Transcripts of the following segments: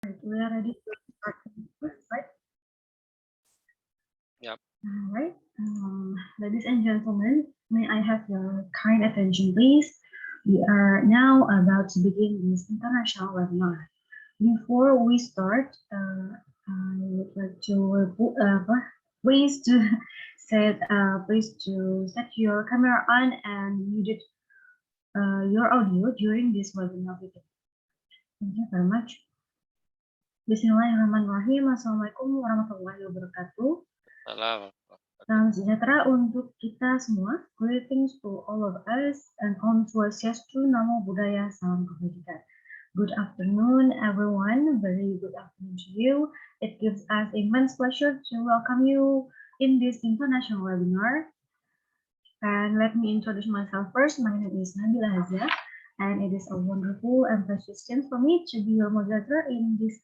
We are ready to start, right? Yep. All right. Ladies and gentlemen, may I have your kind attention, please? We are now about to begin this international webinar. Before we start, I would like to please to please to set your camera on and mute your audio during this webinar. Thank you very much. Bismillahirrahmanirrahim. Assalamualaikum warahmatullahi wabarakatuh. Salam. Salam sejahtera untuk kita semua. Greetings to all of us and Om Swastiastu, Namo Buddhaya, Salam Kebajikan. Good afternoon, everyone. Very good afternoon to you. It gives us immense pleasure to welcome you in this international webinar. And let me introduce myself first. My name is Nabila Hazia, and it is a wonderful and precious chance for me to be your moderator in this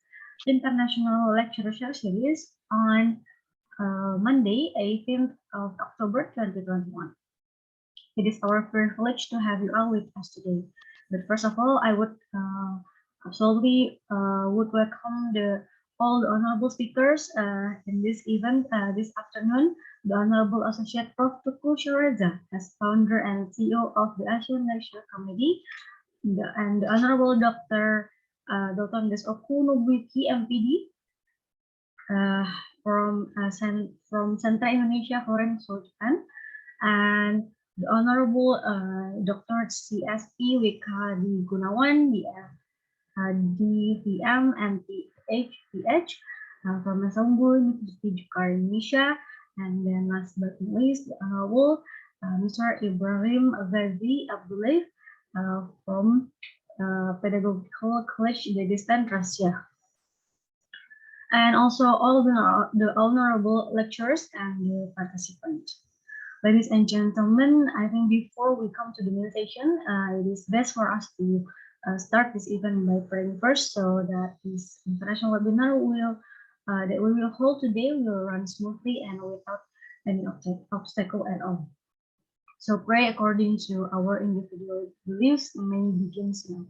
international lecture series on Monday, 18th of October 2021. It is our privilege to have you all with us today. But first of all, I would absolutely would welcome all the honorable speakers in this event this afternoon. The Honorable Associate Prof. Tuku Shureza, as founder and CEO of the Asian Lecture Committee, and the Honorable Dr. Dr. Andes Oku Nobuki, MPD, from Sentra Indonesia Foreign Sultan, and the Honorable Dr. CSP Wikadi Gunawan, DVM and PhD from Masambul University Jakarta, Indonesia, and then last but not least, the Honorable Mr. Ibrahim Ghazi Abdullah from Pedagogical College Dagestan, Russia. And also all the honorable lecturers and the participants. Ladies and gentlemen, I think before we come to the main session, it is best for us to start this event by praying first, so that this international webinar that we will hold today will run smoothly and without any obstacle at all. So pray according to our individual beliefs. May begins now.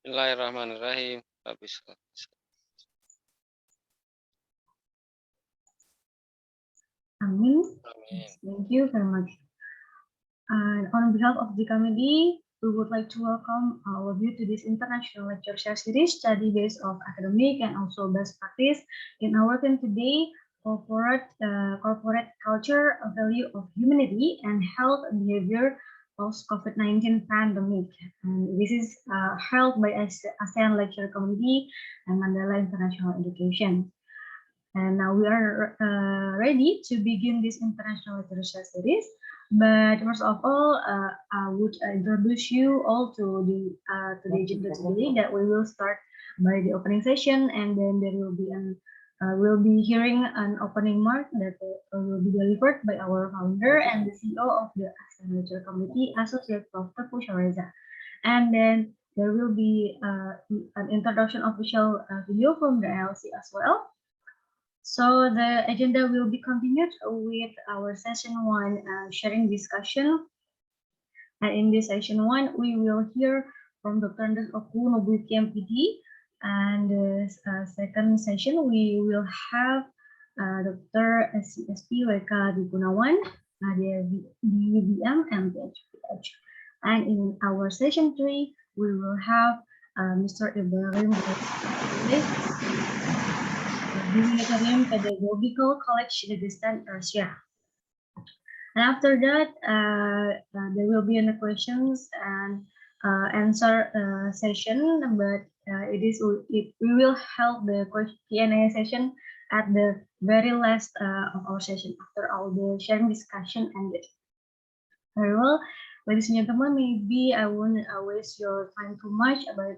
Bismillahirrahmanirrahim. Amin. Thank you very much. And on behalf of the committee, we would like to welcome all of you to this international lecture series, study based of academic and also best practice in our theme today, corporate culture, value of humanity, and health behavior post COVID-19 pandemic. And this is held by ASEAN Lecture Committee and Mandala International Education. And now we are ready to begin this international literature series. But first of all, I would introduce you all to the agenda today. That we will start by the opening session, and then there will be we'll be hearing an opening mark that will be delivered by our founder and the CEO of the ASEAN Literature Committee, Associate Prof. Tuku Shureza. And then there will be an introduction official video from the ILC as well. So the agenda will be continued with our session 1 sharing discussion. And in this session 1, we will hear from Dr. Andes Oku Nobuki, MPD. And the second session, we will have Dr. CSP Wikadi Gunawan, DVM and PhD. And in our session 3, we will have Mr. Ibrahim Humanitarian Pedagogical College Dagestan, Russia. And after that, there will be a questions and answer session, but we will have the Q&A session at the very last of our session after all the sharing discussion ended. Very well, ladies and gentlemen, maybe I won't waste your time too much, but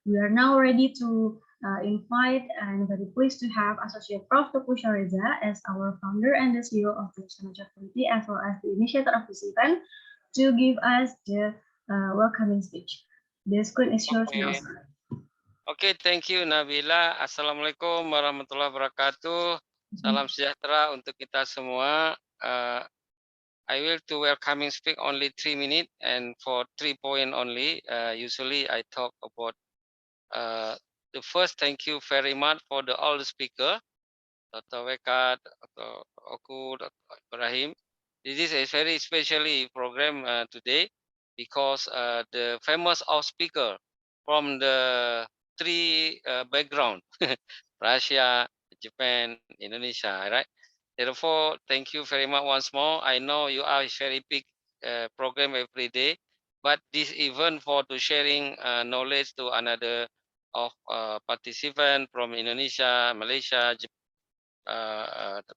we are now ready to invite and very pleased to have Associate Prof. Tuku Shureza as our founder and the CEO of the Asian Lecture Committee, as well as the initiator of this event, to give us the welcoming speech. The screen is yours now, sir. Okay, thank you Nabila. Assalamualaikum warahmatullahi wabarakatuh. Salam sejahtera untuk kita semua. I will to welcoming speak only 3 minutes and for 3 points only. Usually I talk about The first, thank you very much for all the speaker, Dr. Wekat, Dr. Oku, Dr. Ibrahim. This is a very specially program today because the famous of speaker from the three background, Russia, Japan, Indonesia, right? Therefore, thank you very much once more. I know you are very big program every day, but this event for to sharing knowledge to another of participant from Indonesia, Malaysia,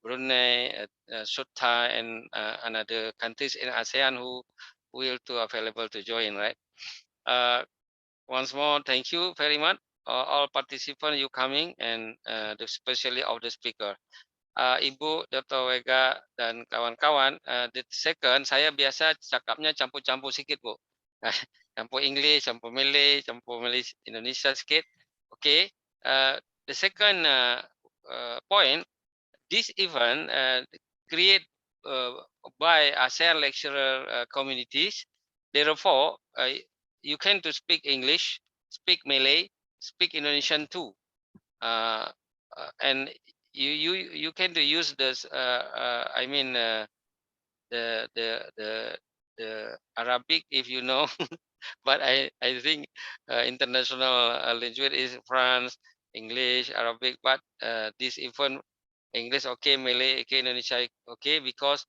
Brunei, Sutta, and another countries in ASEAN who will to available to join, right? Once more, thank you very much all participants you coming and especially of the speaker. Ibu Dr. Wega dan kawan-kawan, the second saya biasa cakapnya campur-campur sikit Bu. Campur English, campur Malay, campur Malaysia, Indonesia sikit. Okay. The second point, this event created by ASEAN lecturer communities. Therefore, you can to speak English, speak Malay, speak Indonesian too, and you can to use this. I mean the Arabic if you know, but I think international language is France, English, Arabic, but this even English okay, Malay okay, Indonesia okay, because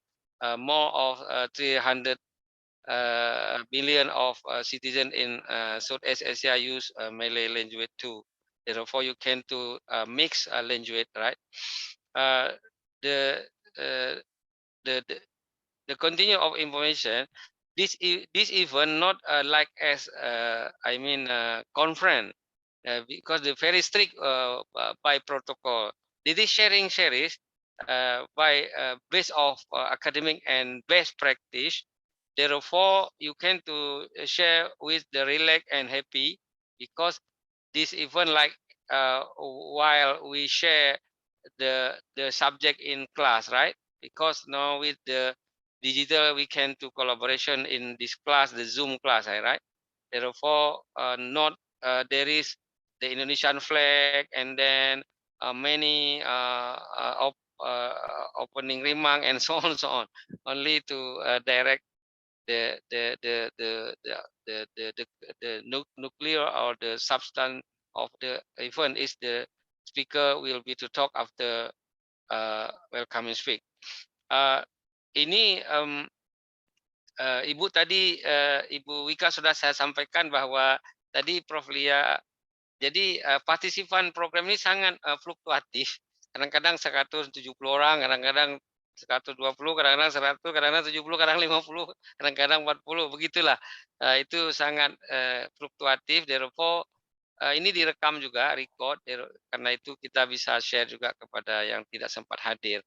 more of 300 billion of citizens in Southeast Asia use Malay language too. Therefore, you can to mix a language, right? The uh, the the continue of information. This event not like as I mean conference because the very strict by protocol. This is sharing series by based of academic and best practice. Therefore, you can to share with the relax and happy because this event like while we share the subject in class, right? Because now with the digital we can do collaboration in this class, the Zoom class, right? Therefore, not there is the Indonesian flag and then many opening remark and so on, so on. Only to direct the nuclear or the substance of the event is the speaker will be to talk after welcoming speak. Ini Ibu tadi Ibu Wika sudah saya sampaikan bahwa tadi Prof Lia, jadi partisipan program ini sangat fluktuatif. Kadang-kadang 170 orang, kadang-kadang 120, kadang-kadang 100, kadang-kadang 70, kadang-kadang 50, kadang-kadang 40, begitulah. Itu sangat fluktuatif. Therefore, ini direkam juga, record. Karena itu kita bisa share juga kepada yang tidak sempat hadir.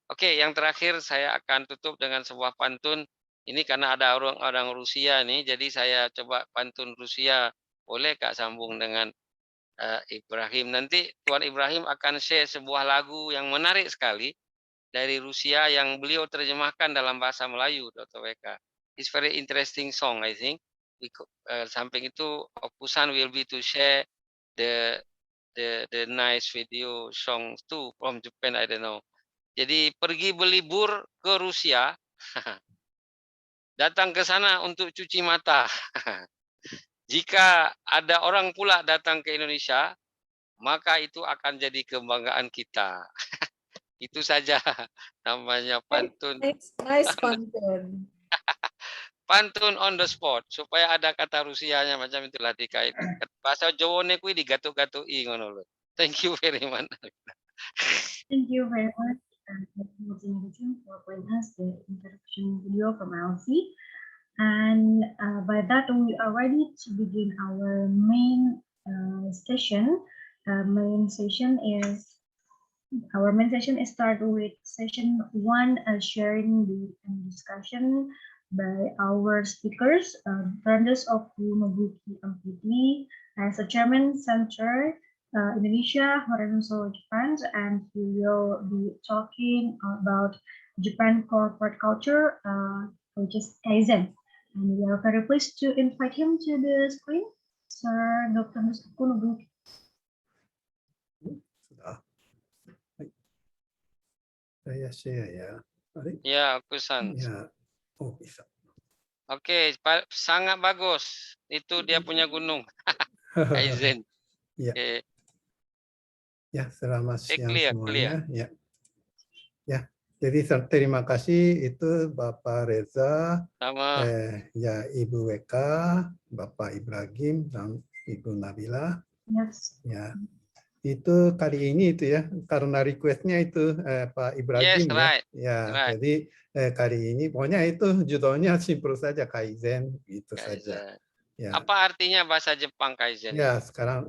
Oke, yang terakhir saya akan tutup dengan sebuah pantun. Ini karena ada orang Rusia nih, jadi saya coba pantun Rusia. Boleh Kak sambung dengan Ibrahim. Nanti Tuan Ibrahim akan share sebuah lagu yang menarik sekali dari Rusia yang beliau terjemahkan dalam bahasa Melayu, Dr. WK. It's very interesting song, I think. Samping itu, Okusan will be to share the nice video song too from Japan, I don't know. Jadi pergi berlibur ke Rusia, datang ke sana untuk cuci mata. Jika ada orang pula datang ke Indonesia, maka itu akan jadi kebanggaan kita. Itu saja namanya pantun. Nice pantun. Pantun on the spot supaya ada kata Rusianya macam itulah dikait. Bahasa Jawane kuwi digatuk-gatuki ngono lho. Thank you very much. Thank you very much, for playing us the introduction video from LC. And by that, we are ready to begin our main session. Our main session is start with session 1, sharing the discussion by our speakers, Brandes of Nobuki Ampiti as a Chairman Center Indonesia, Horenzo Japan, and he will be talking about Japan corporate culture, which is Kaizen. And we are very pleased to invite him to the screen. Sir Dr. Kunubu. Sudah. Hai. Saya share ya. Ada? Ya, Kusan. Ya. Oh, bisa. Oke, sangat bagus. Itu dia punya gunung, Kaizen. Ya. Oke, Ya, selamat siang clear. semuanya. Ya. Ya. Jadi terima kasih itu Bapak Reza, Sama. ya Ibu WK, Bapak Ibrahim dan Ibu Nabila. Yes. Ya. Itu kali ini itu ya, karena requestnya itu Pak Yes, Ibrahim ya. right. Ya, Right. jadi kali ini pokoknya itu judulnya simpel saja Kaizen gitu saja. Kaizen. Ya. Apa artinya bahasa Jepang Kaizen? Ya, sekarang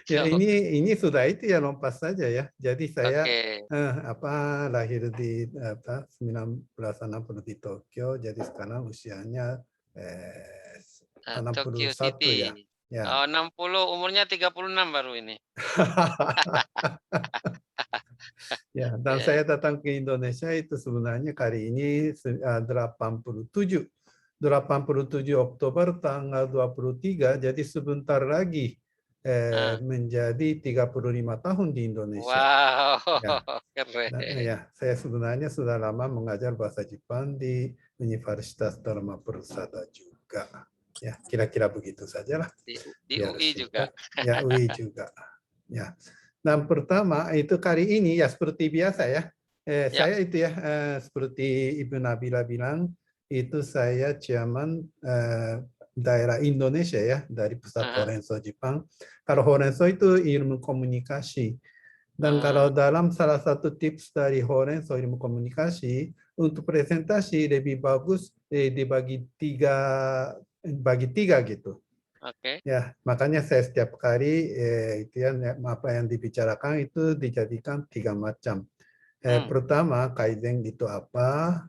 ya ini sudah itu ya lompat saja ya. Jadi saya Oke. lahir di 1960 di Tokyo, jadi sekarang usianya 61 Tokyo ya. City. Ya. Oh, 60, umurnya 36 baru ini. Ya, dan saya datang ke Indonesia itu sebenarnya kali ini 87 Oktober tanggal 23, jadi sebentar lagi menjadi 35 tahun di Indonesia. Wow, Ya. keren. Ya, saya sebenarnya sudah lama mengajar bahasa Jepang di Universitas Dharma Persada juga. Ya, kira-kira begitu saja lah. Di Biar UI juga. singkat. Ya, UI juga. Ya. Dan pertama itu kali ini ya seperti biasa ya. Ya. Saya itu ya seperti Ibu Nabila bilang itu saya chairman daerah Indonesia ya dari pusat Horenso Jepang. Kalau Horenso itu ilmu komunikasi. Dan kalau dalam salah satu tips dari Horenso ilmu komunikasi untuk presentasi lebih bagus dibagi tiga gitu. Oke. Ya, makanya saya setiap kali itu ya, apa yang dibicarakan itu dijadikan 3 macam. Pertama, Kaizen itu apa?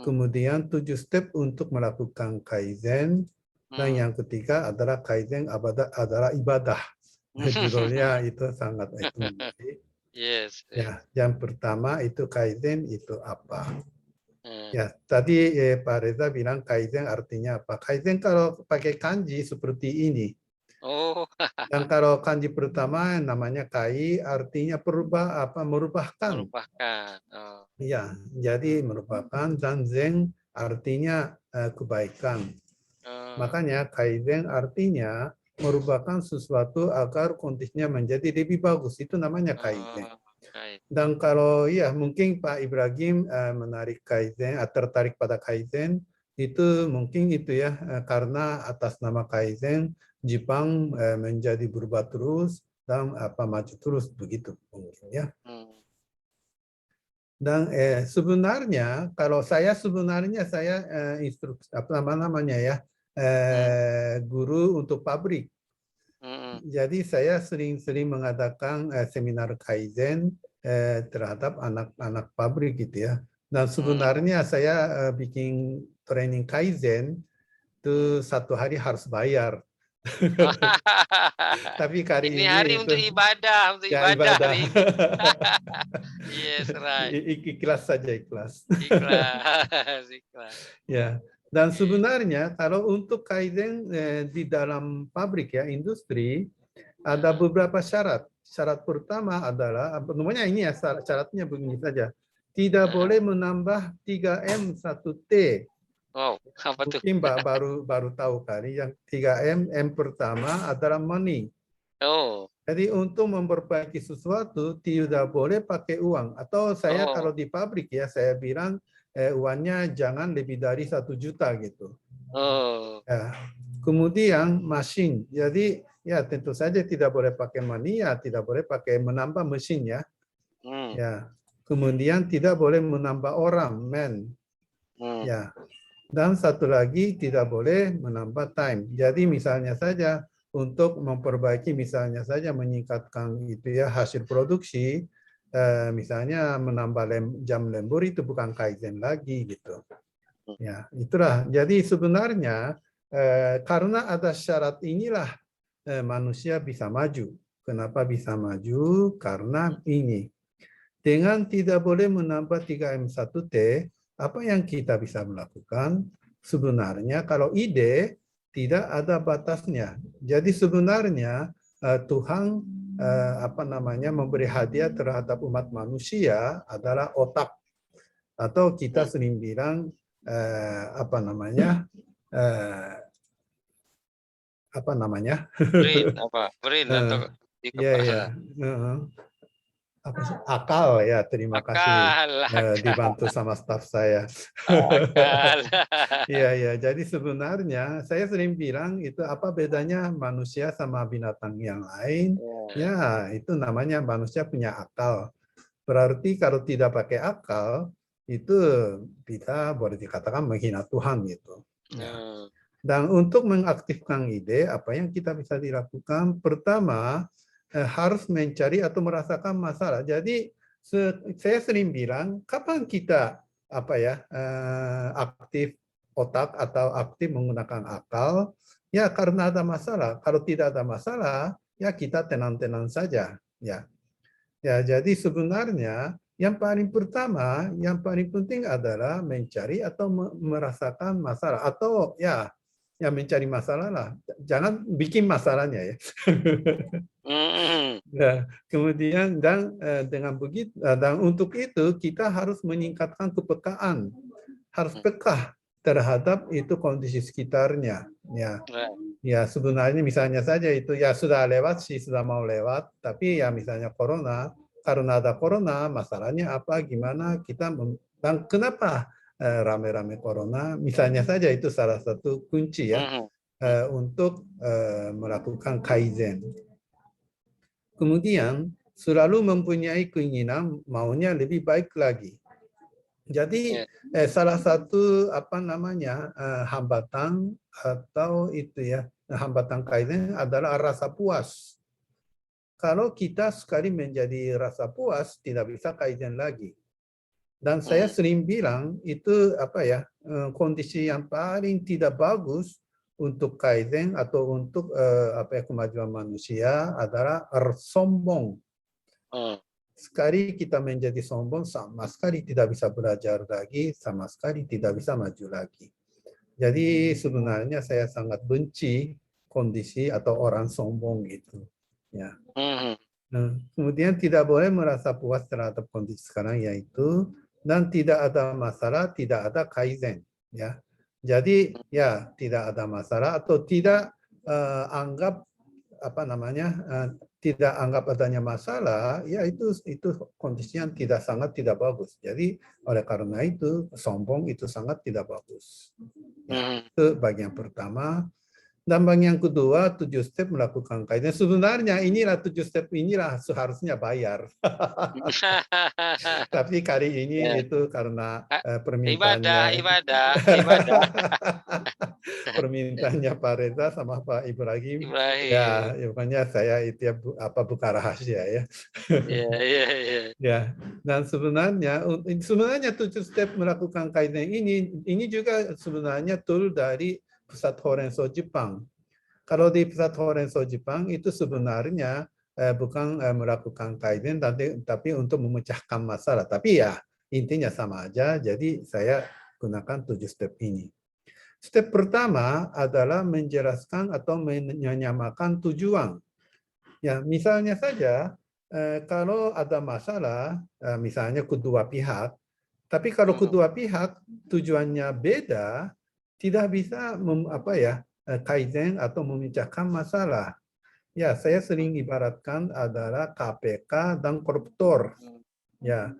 Kemudian 7 step untuk melakukan Kaizen. Dan yang ketiga adalah Kaizen adalah ibadah. Judulnya itu sangat menarik. Yes. Ya, yang pertama itu Kaizen itu apa? Ya, tadi Pak Reza bilang Kaizen artinya apa? Kaizen kalau pakai kanji seperti ini. Oh. Dan kalau kanji pertama namanya kai artinya merubahkan. Merubahkan. Oh. Ya, jadi merupakan dan zen artinya kebaikan. Makanya kaizen artinya merubahkan sesuatu agar kondisinya menjadi lebih bagus. Itu namanya kaizen. Dan kalau ya mungkin Pak Ibrahim menarik kaizen, tertarik pada kaizen itu mungkin itu ya karena atas nama kaizen Jepang menjadi berubah terus dan maju terus begitu mungkin ya. Dan sebenarnya kalau saya instruksi guru untuk pabrik. Jadi saya sering-sering mengadakan seminar kaizen terhadap anak-anak pabrik gitu ya. Dan sebenarnya saya bikin training kaizen itu 1 hari harus bayar. Tapi kali ini hari itu, untuk ibadah, ya, ibadah. hari ini. Yes, right. Ikhlas saja, ikhlas. Ikhlas. Ya. Dan sebenarnya kalau untuk kaizen di dalam pabrik ya, industri, ada beberapa syarat. Syarat pertama adalah, namanya ini ya syaratnya begini saja. Tidak boleh menambah 3M 1T. Wow, apa tuh? Mungkin baru tahu kali yang 3M, M pertama adalah money. Oh. Jadi untuk memperbaiki sesuatu tidak boleh pakai uang. Atau saya kalau di pabrik ya saya bilang uangnya jangan lebih dari 1 juta gitu. Oh. Ya. Kemudian mesin. Jadi ya tentu saja tidak boleh pakai money ya, tidak boleh pakai menambah mesin ya. Ya. Kemudian tidak boleh menambah orang, man. Ya. Dan satu lagi tidak boleh menambah time. Jadi misalnya saja untuk memperbaiki misalnya saja meningkatkan itu ya hasil produksi, misalnya menambah jam lembur itu bukan kaizen lagi gitu. Ya, itulah. Jadi sebenarnya karena ada syarat inilah manusia bisa maju. Kenapa bisa maju? Karena ini. Dengan tidak boleh menambah 3M1T, apa yang kita bisa melakukan? sebenarnya kalau ide tidak ada batasnya. Jadi sebenarnya Tuhan memberi hadiah terhadap umat manusia adalah otak, atau kita sering bilang Brain apa? Brain atau di ya ya kepala. akal ya, terima kasih Akal. dibantu sama staf saya. Akal. Iya ya, jadi sebenarnya saya sering bilang itu apa bedanya manusia sama binatang yang lain? Ya, itu namanya manusia punya akal. Berarti kalau tidak pakai akal itu kita boleh dikatakan menghina Tuhan gitu. Ya. Dan untuk mengaktifkan ide, apa yang kita bisa dilakukan? Pertama, harus mencari atau merasakan masalah. Jadi saya sering bilang, kapan kita aktif otak atau aktif menggunakan akal? Ya karena ada masalah. Kalau tidak ada masalah, ya kita tenang-tenang saja. Ya, jadi sebenarnya yang paling pertama, yang paling penting adalah mencari atau merasakan masalah, atau ya mencari masalah lah. Jangan bikin masalahnya ya. Nah, kemudian dengan begitu dan untuk itu kita harus meningkatkan kepekaan, harus peka terhadap itu kondisi sekitarnya. Ya sebenarnya misalnya saja itu ya sudah lewat sih, sudah mau lewat, tapi ya misalnya corona, karena ada corona masalahnya apa, gimana kita dan kenapa rame-rame corona, misalnya saja itu salah satu kunci ya untuk melakukan kaizen. Kemudian selalu mempunyai keinginan maunya lebih baik lagi. Jadi salah satu hambatan atau itu ya hambatan kaizen adalah rasa puas. Kalau kita sekali menjadi rasa puas, tidak bisa kaizen lagi. Dan saya sering bilang itu kondisi yang paling tidak bagus untuk kaizen atau untuk kemajuan manusia adalah sombong. Sekali kita menjadi sombong, sama sekali tidak bisa belajar lagi, sama sekali tidak bisa maju lagi. Jadi sebenarnya saya sangat benci kondisi atau orang sombong gitu. Ya. Nah, kemudian tidak boleh merasa puas terhadap kondisi sekarang, yaitu dan tidak ada masalah, tidak ada kaizen, ya. Jadi ya tidak ada masalah atau tidak anggap tidak anggap adanya masalah, ya itu kondisi yang sangat tidak bagus. Jadi oleh karena itu sombong itu sangat tidak bagus. Ya, itu bagian pertama. Dan bagian kedua, 7 step melakukan kaizen. Sebenarnya inilah 7 step inilah seharusnya bayar. Tapi kali ini itu karena permintaannya ibadah. Permintaannya Pak Reza sama Pak Ibrahim. Ya, makanya saya itu buka rahasia ya. Ya, dan sebenarnya 7 step melakukan kaizen ini juga sebenarnya tool dari Pusat Horenso Jepang. Kalau di Pusat Horenso Jepang itu sebenarnya bukan melakukan kaizen, tapi untuk memecahkan masalah. Tapi ya intinya sama aja. Jadi saya gunakan 7 step ini. Step pertama adalah menjelaskan atau menyamakan tujuan. Ya, misalnya saja kalau ada masalah, misalnya kedua pihak, tapi kalau kedua pihak tujuannya beda, tidak bisa kaizen atau memecahkan masalah. Ya, saya sering ibaratkan adalah KPK dan koruptor. Ya,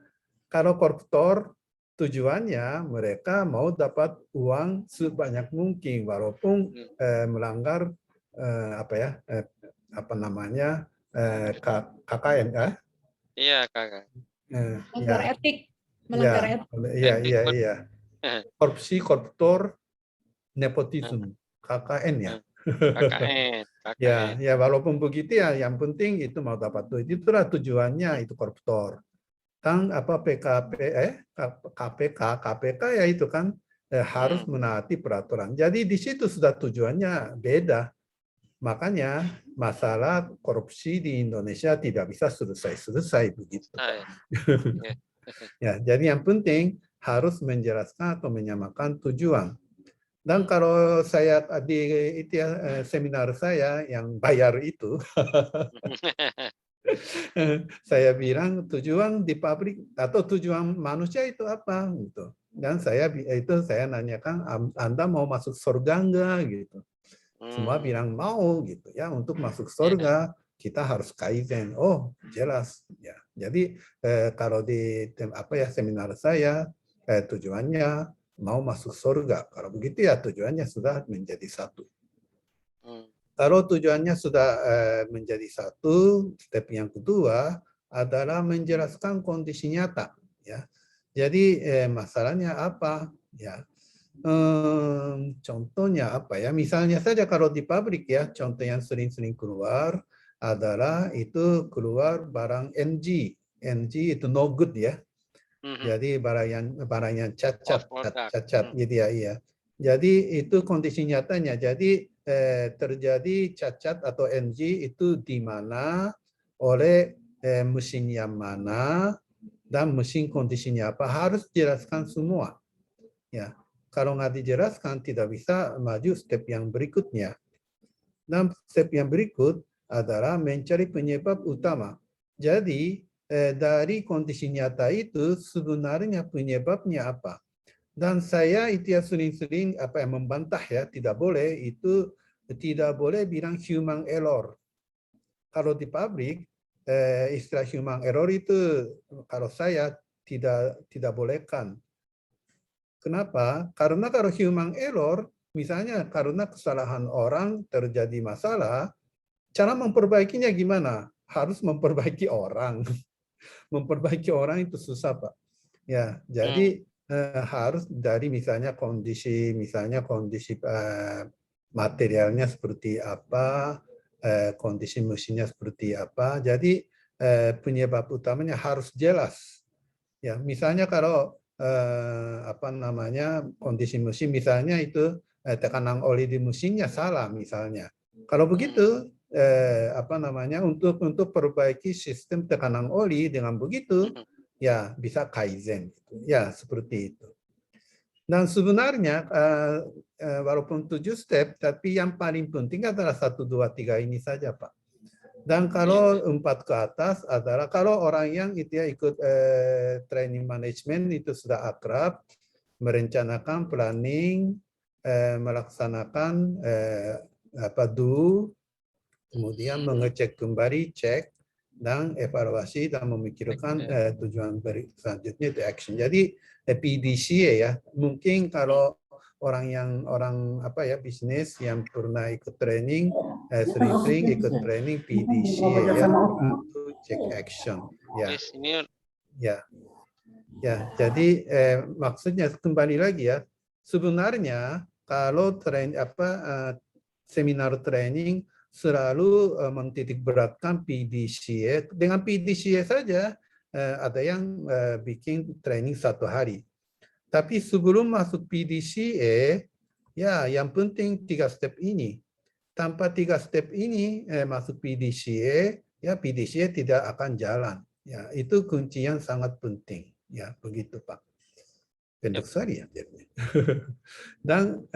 kalau koruptor tujuannya mereka mau dapat uang sebanyak mungkin walaupun melanggar KKN kan? Iya, kakak. Melanggar etik. Melanggar etik. Iya. Korupsi, koruptor, nepotisme, KKN ya. KKN. Ya walaupun begitu ya, yang penting itu mau dapat duit, itulah tujuannya itu koruptor. Kan KPK ya itu kan harus menaati peraturan. Jadi di situ sudah tujuannya beda. Makanya masalah korupsi di Indonesia tidak bisa selesai begitu. Ya, jadi yang penting harus menjelaskan atau menyamakan tujuan. Dan kalau saya di itu ya, seminar saya yang bayar itu, saya bilang tujuan di pabrik atau tujuan manusia itu apa gitu. Dan saya nanyakan, Anda mau masuk surga enggak gitu. Semua bilang mau gitu ya. Untuk masuk surga kita harus kaizen. Oh jelas ya. Jadi kalau di seminar saya tujuannya mau masuk surga. Kalau begitu ya tujuannya sudah menjadi satu. Kalau tujuannya sudah menjadi satu, step yang kedua adalah menjelaskan kondisi nyata. Ya. Jadi masalahnya apa? Ya. Contohnya apa ya? Misalnya saja kalau di pabrik ya, contoh yang sering-sering keluar adalah itu keluar barang NG. NG itu no good ya. Jadi barang yang cacat gitu ya, iya. Jadi itu kondisi nyatanya. Jadi terjadi cacat atau NG itu di mana oleh mesin yang mana dan mesin kondisinya apa harus jelaskan semua. Ya, kalau nggak dijelaskan tidak bisa maju step yang berikutnya. Dan step yang berikut adalah mencari penyebab utama. Jadi dari kondisi nyata itu sebenarnya penyebabnya apa? Dan saya itu ya sering-sering membantah ya, tidak boleh bilang human error. Kalau di pabrik istilah human error itu kalau saya tidak bolehkan. Kenapa? Karena kalau human error misalnya karena kesalahan orang terjadi masalah, cara memperbaikinya gimana? Harus memperbaiki orang. Memperbaiki orang itu susah, Pak. Ya, jadi harus dari misalnya kondisi materialnya seperti apa, kondisi mesinnya seperti apa. Jadi penyebab utamanya harus jelas. Ya, misalnya kalau kondisi mesin misalnya itu tekanan oli di mesinnya salah misalnya. Kalau begitu untuk perbaiki sistem tekanan oli dengan begitu ya bisa kaizen ya seperti itu. Dan sebenarnya walaupun 7 step tapi yang paling penting adalah 1 2 3 ini saja, Pak. Dan kalau 4 ke atas adalah kalau orang yang itu ya ikut training management itu sudah akrab, merencanakan planning, melaksanakan do, kemudian mengecek kembali, cek, dan evaluasi dan memikirkan tujuan selanjutnya itu action. Jadi PDCA ya, mungkin kalau orang bisnis yang pernah ikut training, sering-sering ikut training PDCA ya, untuk check action. Ya, jadi maksudnya kembali lagi ya, sebenarnya kalau seminar training selalu mentitik beratkan PDCA. Dengan PDCA saja ada yang bikin training 1 hari. Tapi sebelum masuk PDCA, ya yang penting 3 step ini. Tanpa 3 step ini masuk PDCA, ya PDCA tidak akan jalan. Ya itu kunci yang sangat penting. Ya begitu, Pak. Pendek sekali ya. Dan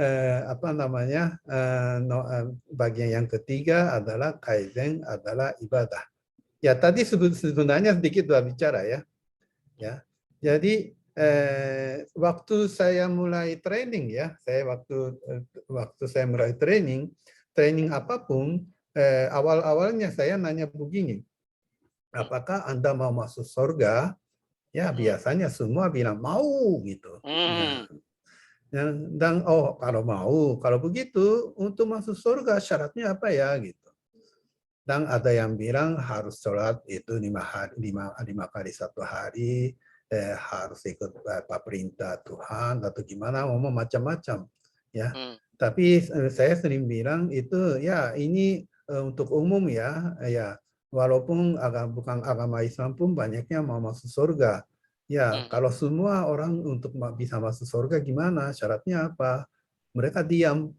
bagian yang ketiga adalah kaizen adalah ibadah. Ya tadi sebenarnya sedikit sudah bicara ya. Ya. Jadi waktu saya mulai training ya, waktu saya mulai training apapun awal-awalnya saya nanya begini. Apakah Anda mau masuk surga? Ya biasanya semua bilang mau gitu. Dan kalau begitu untuk masuk surga syaratnya apa ya gitu. Dan ada yang bilang harus sholat itu 5 kali 1 hari, harus ikut perintah Tuhan atau gimana, ngomong macam-macam ya. Tapi saya sering bilang itu ya ini untuk umum ya. Walaupun bukan agama Islam pun banyaknya mau masuk surga. Ya, kalau semua orang untuk bisa masuk surga gimana? Syaratnya apa? Mereka diam.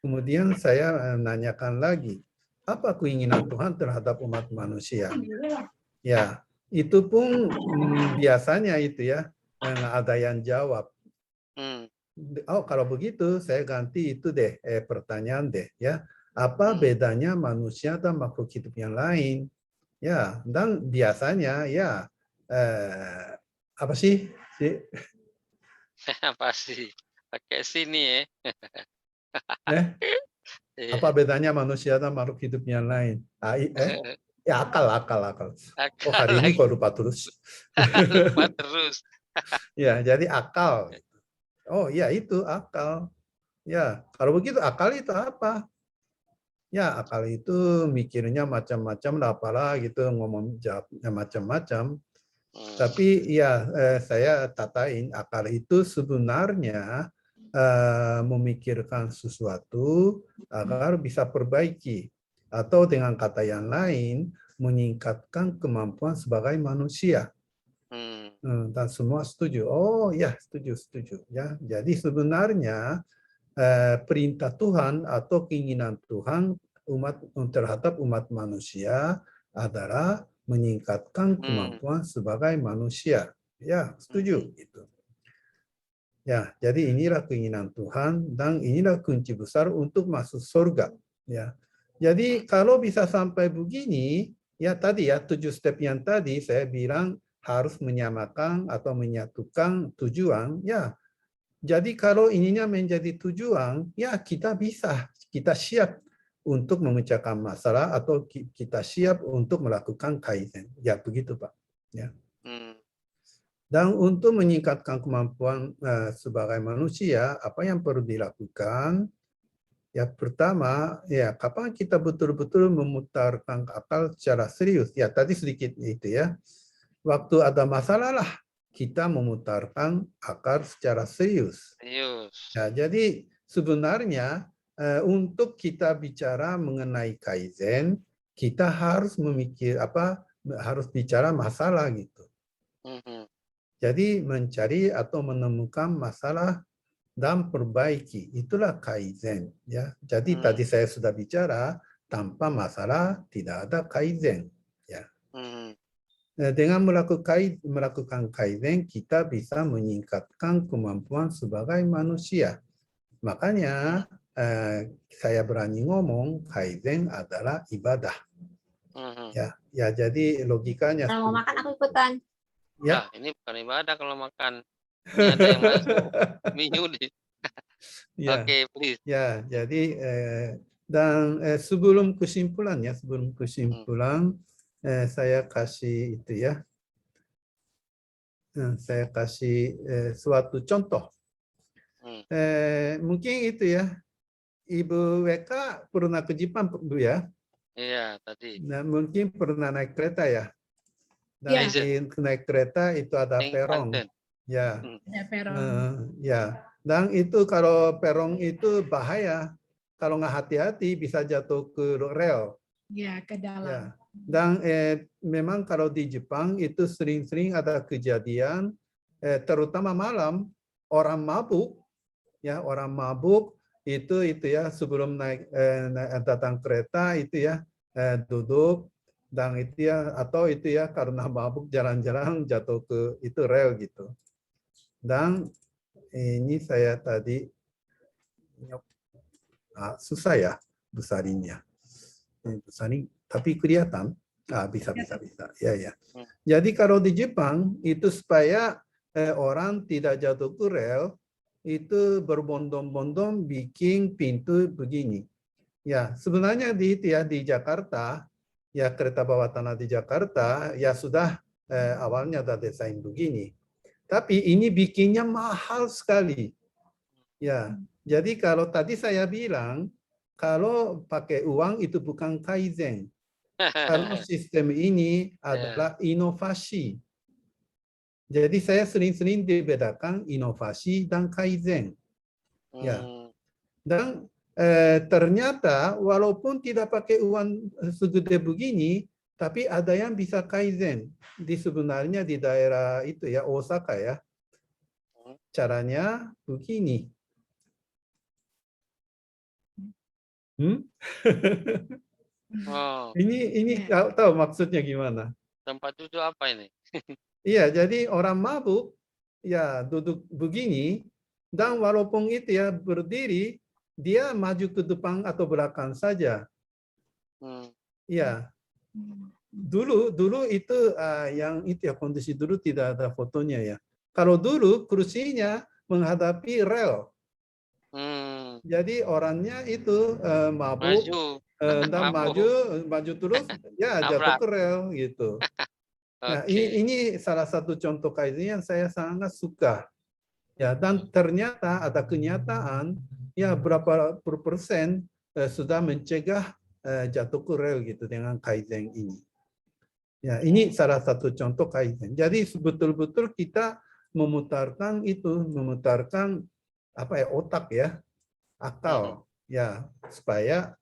Kemudian saya nanyakan lagi, apa keinginan Tuhan terhadap umat manusia? Ya, itu pun biasanya itu ya, nggak ada yang jawab. Oh, kalau begitu saya ganti itu deh, pertanyaan deh ya. Apa bedanya manusia dan makhluk hidup yang lain? Ya, dan biasanya ya apa sih? Pasti pakai sini ya. Iya. Apa bedanya manusia dan makhluk hidup yang lain? Ya akal. Oh, Akal hari ini lagi kok lupa terus. lupa terus. Ya, jadi akal. Oh, ya itu akal. Ya, kalau begitu akal itu apa? Ya, akal itu mikirnya macam-macam lah, apalah gitu, ngomong jawabnya macam-macam. Tapi ya saya tatain akal itu sebenarnya memikirkan sesuatu agar bisa perbaiki. Atau dengan kata yang lain, meningkatkan kemampuan sebagai manusia. Dan semua setuju. Oh ya, setuju. Ya, jadi sebenarnya perintah Tuhan atau keinginan Tuhan terhadap umat manusia adalah meningkatkan kemampuan sebagai manusia. Ya, setuju itu. Ya, jadi inilah keinginan Tuhan dan inilah kunci besar untuk masuk surga. Ya, jadi kalau bisa sampai begini, ya tadi ya 7 step yang tadi saya bilang harus menyamakan atau menyatukan tujuan. Ya, jadi kalau ininya menjadi tujuan, ya kita siap untuk memecahkan masalah atau kita siap untuk melakukan kaizen. Ya begitu Pak. Ya. Dan untuk meningkatkan kemampuan sebagai manusia, apa yang perlu dilakukan? Ya pertama, ya kapan kita betul-betul memutarkan akal secara serius? Ya tadi sedikit itu ya. Waktu ada masalah lah kita memutarkan akal secara serius. Ya, jadi sebenarnya untuk kita bicara mengenai kaizen, kita harus harus bicara masalah gitu. Jadi mencari atau menemukan masalah dan perbaiki, itulah kaizen. Ya, jadi tadi saya sudah bicara tanpa masalah tidak ada kaizen. Ya. Dengan melakukan kaizen, kita bisa meningkatkan kemampuan sebagai manusia. Makanya saya berani ngomong kaizen adalah ibadah. Ya, jadi logikanya. Kalau mau makan aku ikutan. Ya, ini bukan ibadah kalau makan. Ini ada yang masuk. Miyudi. Oke, please. Ya, jadi dan sebelum kesimpulan saya kasih itu ya. Saya kasih suatu contoh. Mungkin itu ya, Ibu WK pernah ke Jepang, Bu ya? Iya, tadi. Nah, mungkin pernah naik kereta ya? Dan naik kereta itu ada peron. Ya. Ada peron. Ya. Dan itu kalau peron itu bahaya. Kalau nggak hati-hati bisa jatuh ke rel. Ya, ke dalam. Ya. Dan memang kalau di Jepang itu sering-sering ada kejadian, terutama malam, orang mabuk itu ya sebelum naik datang kereta itu ya duduk dan itu ya atau itu ya karena mabuk jalan-jalan jatuh ke itu rel gitu. Dan ini saya tadi susah ya besarinnya. Besarin tapi kelihatan bisa. Ya. Jadi kalau di Jepang itu supaya orang tidak jatuh ke rel itu berbondong-bondong bikin pintu begini. Ya, sebenarnya di Jakarta, ya kereta bawah tanah di Jakarta, ya sudah awalnya ada desain begini. Tapi ini bikinnya mahal sekali. Ya, jadi kalau tadi saya bilang, kalau pakai uang itu bukan kaizen. Kalau sistem ini adalah inovasi. Jadi saya sering-sering dibedakan inovasi dan kaizen. Ya. Dan ternyata walaupun tidak pakai uang segede begini, tapi ada yang bisa kaizen. Sebenarnya di daerah itu ya Osaka ya. Caranya begini. Ini tahu maksudnya gimana? Tempat duduk apa ini? Iya, jadi orang mabuk ya duduk begini, Dan walaupun itu ya berdiri, dia maju ke depan atau belakang saja. Ya, dulu itu yang itu ya kondisi dulu tidak ada fotonya ya. Kalau dulu kursinya menghadapi rel. Jadi orangnya itu mabuk dan maju terus ya jatuh ke rel gitu. Nah, ini salah satu contoh kaizen yang saya sangat suka. Ya, dan ternyata ada kenyataan ya berapa persen sudah mencegah jatuh ke rel gitu dengan kaizen ini. Ya, ini salah satu contoh kaizen. Jadi betul-betul kita memutarkan apa ya otak ya, akal ya supaya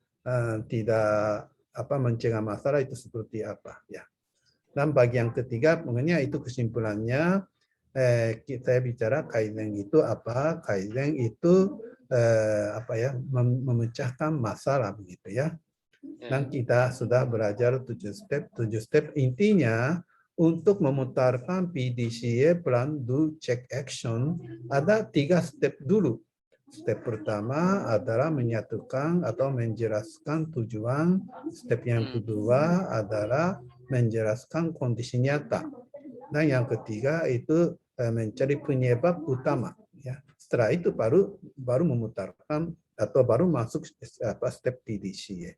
tidak mencegah masalah itu seperti apa ya. Dan bagi yang ketiga, mengenai itu kesimpulannya, kita bicara kaizen itu apa? Kaizen itu memecahkan masalah begitu ya. Dan kita sudah belajar 7 step intinya untuk memutarkan PDCA plan do check action ada 3 step dulu. Step pertama adalah menyatukan atau menjelaskan tujuan. Step yang kedua adalah menjelaskan kondisi nyata. Dan yang ketiga itu mencari penyebab utama. Ya. Setelah itu baru memutarkan atau baru masuk step PDCA.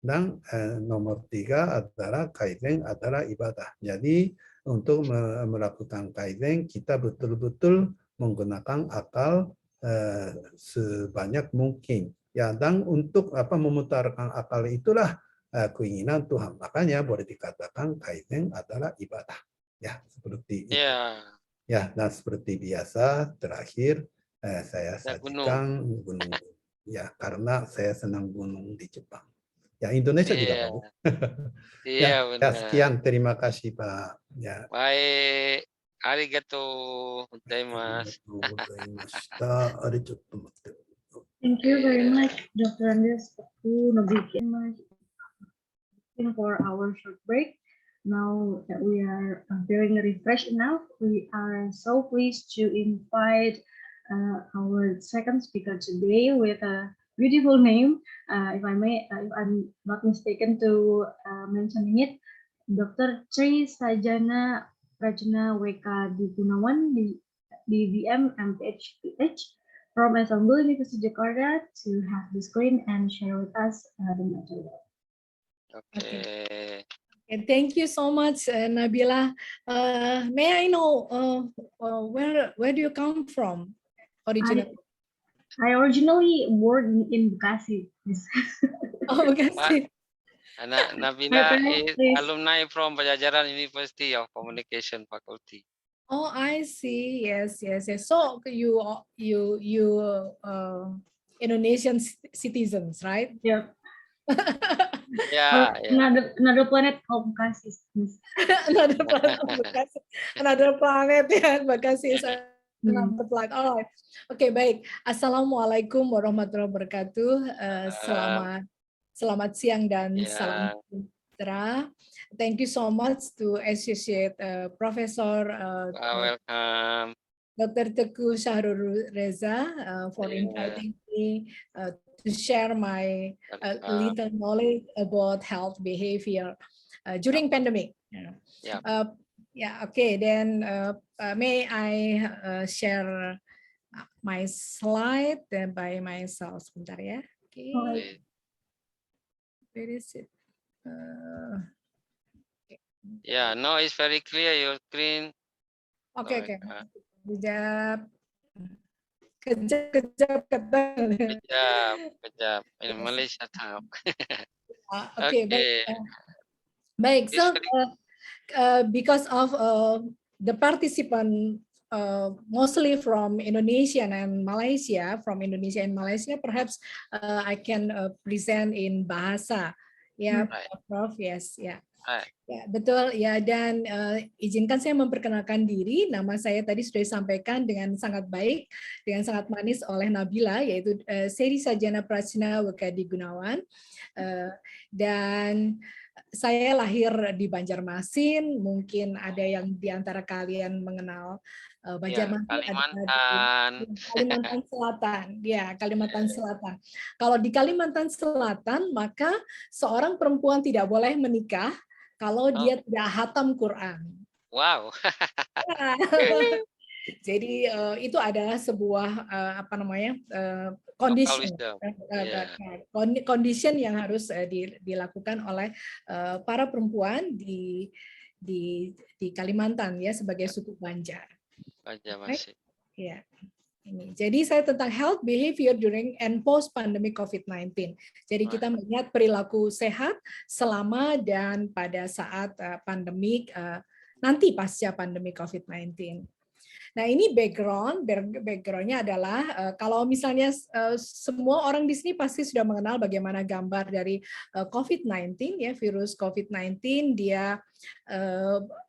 Dan nomor 3 adalah kaizen adalah ibadah. Jadi untuk melakukan kaizen kita betul-betul menggunakan akal sebanyak mungkin. Ya, dan untuk memutarkan akal itulah keinginan Tuhan. Makanya boleh dikatakan kaizen adalah ibadah. Ya, seperti itu. Ya, dan seperti biasa terakhir saya sajikan gunung. Ya, karena saya senang gunung di Jepang. Ya, Indonesia juga tahu. Ya, sekian. Terima kasih, Pak. Ya. Baik. Arigato gozaimasu. Thank you very much, Dr. Andes, for our short break. Now that we are feeling refreshed enough, we are so pleased to invite our second speaker today with a beautiful name, if I'm not mistaken to mentioning it, Dr. Tri Sajana Rajna WK Dipunawan, DVM MPH from Ensemble University Jakarta, to have the screen and share with us the material. Okay. Thank you so much, Nabila. May I know where do you come from originally? I originally born in Bekasi. Oh, Bekasi. Nabila is alumni from Pajajaran University of Communication Faculty. Oh, I see. Yes. So you Indonesian citizens, right? Yeah. Yeah. Another planet called Bekasi. Another planet ya, Bekasi is another planet. All right. Oke, baik. Assalamualaikum warahmatullahi wabarakatuh. Selamat siang dan salam sejahtera. Thank you so much to Associate Professor welcome. Dr. Teguh Syahrul Reza for inviting me to share my little knowledge about health behavior during pandemic. Okay. Then may I share my slide by myself sebentar ya. Okay. Where is it? Yeah, no, it's very clear your screen. Okay. Kejap. In Malaysia time. Okay. Baik. So because of the participant mostly from Indonesia and Malaysia, perhaps I can present in bahasa. Yeah, Prof. Yes, yeah. Ya, betul ya, dan izinkan saya memperkenalkan diri. Nama saya tadi sudah disampaikan dengan sangat baik, dengan sangat manis oleh Nabila, yaitu Seri Sajana Prachna Wekadi Gunawan. Dan saya lahir di Banjarmasin, mungkin ada yang di antara kalian mengenal Ya, Banjarmasin ada Kalimantan. di Kalimantan Selatan. Ya, Kalimantan Selatan. Kalau di Kalimantan Selatan, maka seorang perempuan tidak boleh menikah kalau Oh, dia tidak hatam Quran. wow. Jadi itu adalah sebuah apa namanya Local condition wisdom. Yeah. condition yang harus dilakukan oleh para perempuan di Kalimantan ya sebagai suku Banjar. Banjarmasin. Ya. Ini. Jadi saya tentang health behavior during and post pandemic COVID-19. Jadi kita melihat perilaku sehat selama dan pada saat pandemik nanti pasca pandemi COVID-19. Nah ini backgroundnya adalah kalau misalnya semua orang di sini pasti sudah mengenal bagaimana gambar dari COVID-19 ya, virus COVID-19 dia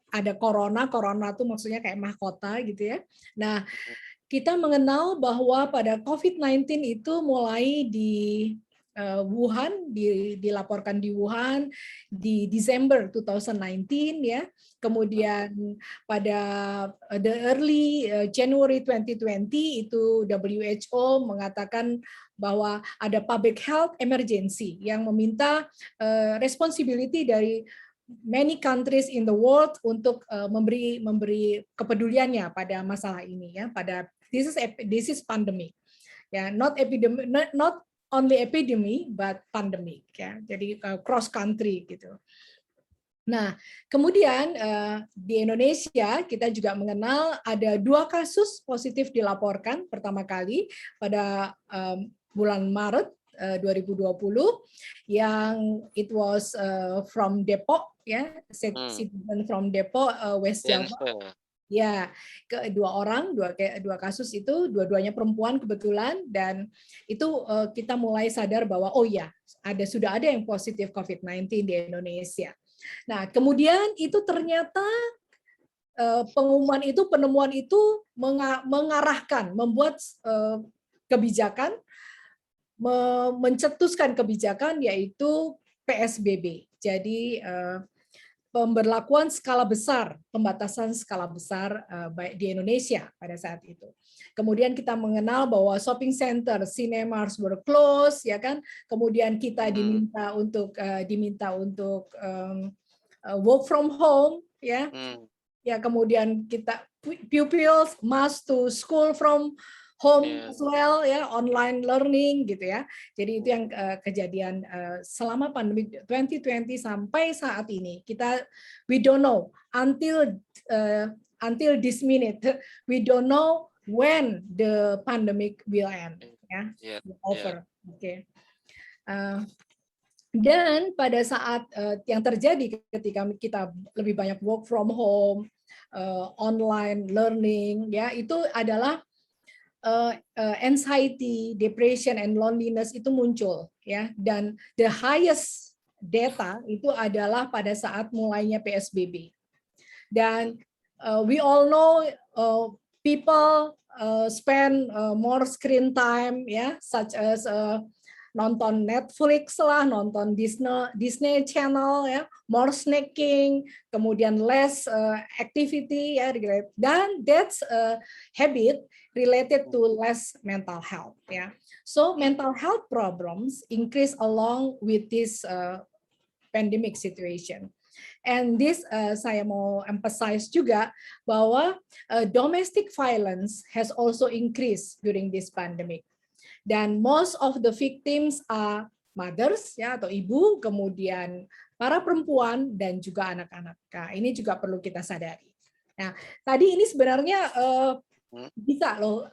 ada corona itu maksudnya kayak mahkota gitu ya. Nah kita mengenal bahwa pada COVID-19 itu mulai di Wuhan, dilaporkan di Wuhan di Desember 2019 ya. Kemudian pada the early January 2020 itu WHO mengatakan bahwa ada public health emergency yang meminta responsibility dari many countries in the world untuk memberi kepeduliannya pada masalah ini ya, pada this is pandemic ya, not only epidemic but pandemic ya, jadi cross country gitu. Nah kemudian di Indonesia kita juga mengenal ada 2 kasus positif dilaporkan pertama kali pada bulan Maret 2020 yang it was from Depok ya, citizen from Depok West Java. Ya, dua kasus itu dua-duanya perempuan kebetulan, dan itu kita mulai sadar bahwa oh ya, sudah ada yang positif COVID-19 di Indonesia. Nah, kemudian itu ternyata penemuan itu mengarahkan, membuat kebijakan, mencetuskan kebijakan yaitu PSBB. Jadi pemberlakuan skala besar, pembatasan skala besar baik di Indonesia pada saat itu. Kemudian kita mengenal bahwa shopping center, cinemas were closed, ya kan. Kemudian kita diminta untuk work from home, ya. Ya, kemudian kita pupils must to school from home as well ya, online learning gitu ya. Jadi itu yang kejadian selama pandemi 2020 sampai saat ini. We don't know until this minute, we don't know when the pandemic will end ya, over. Oke. Dan pada saat yang terjadi ketika kita lebih banyak work from home, online learning ya, itu adalah anxiety, depression, and loneliness itu muncul ya, dan the highest data itu adalah pada saat mulainya PSBB. Dan we all know people spend more screen time ya, such as nonton Netflix lah, nonton Disney Channel ya, more snacking, kemudian less activity ya, dan that's a habit related to less mental health ya. So mental health problems increase along with this pandemic situation. And this saya mau emphasize juga bahwa domestic violence has also increased during this pandemic. Dan most of the victims are mothers ya, atau ibu, kemudian para perempuan dan juga anak-anak. Nah, ini juga perlu kita sadari. Nah, tadi ini sebenarnya bisa loh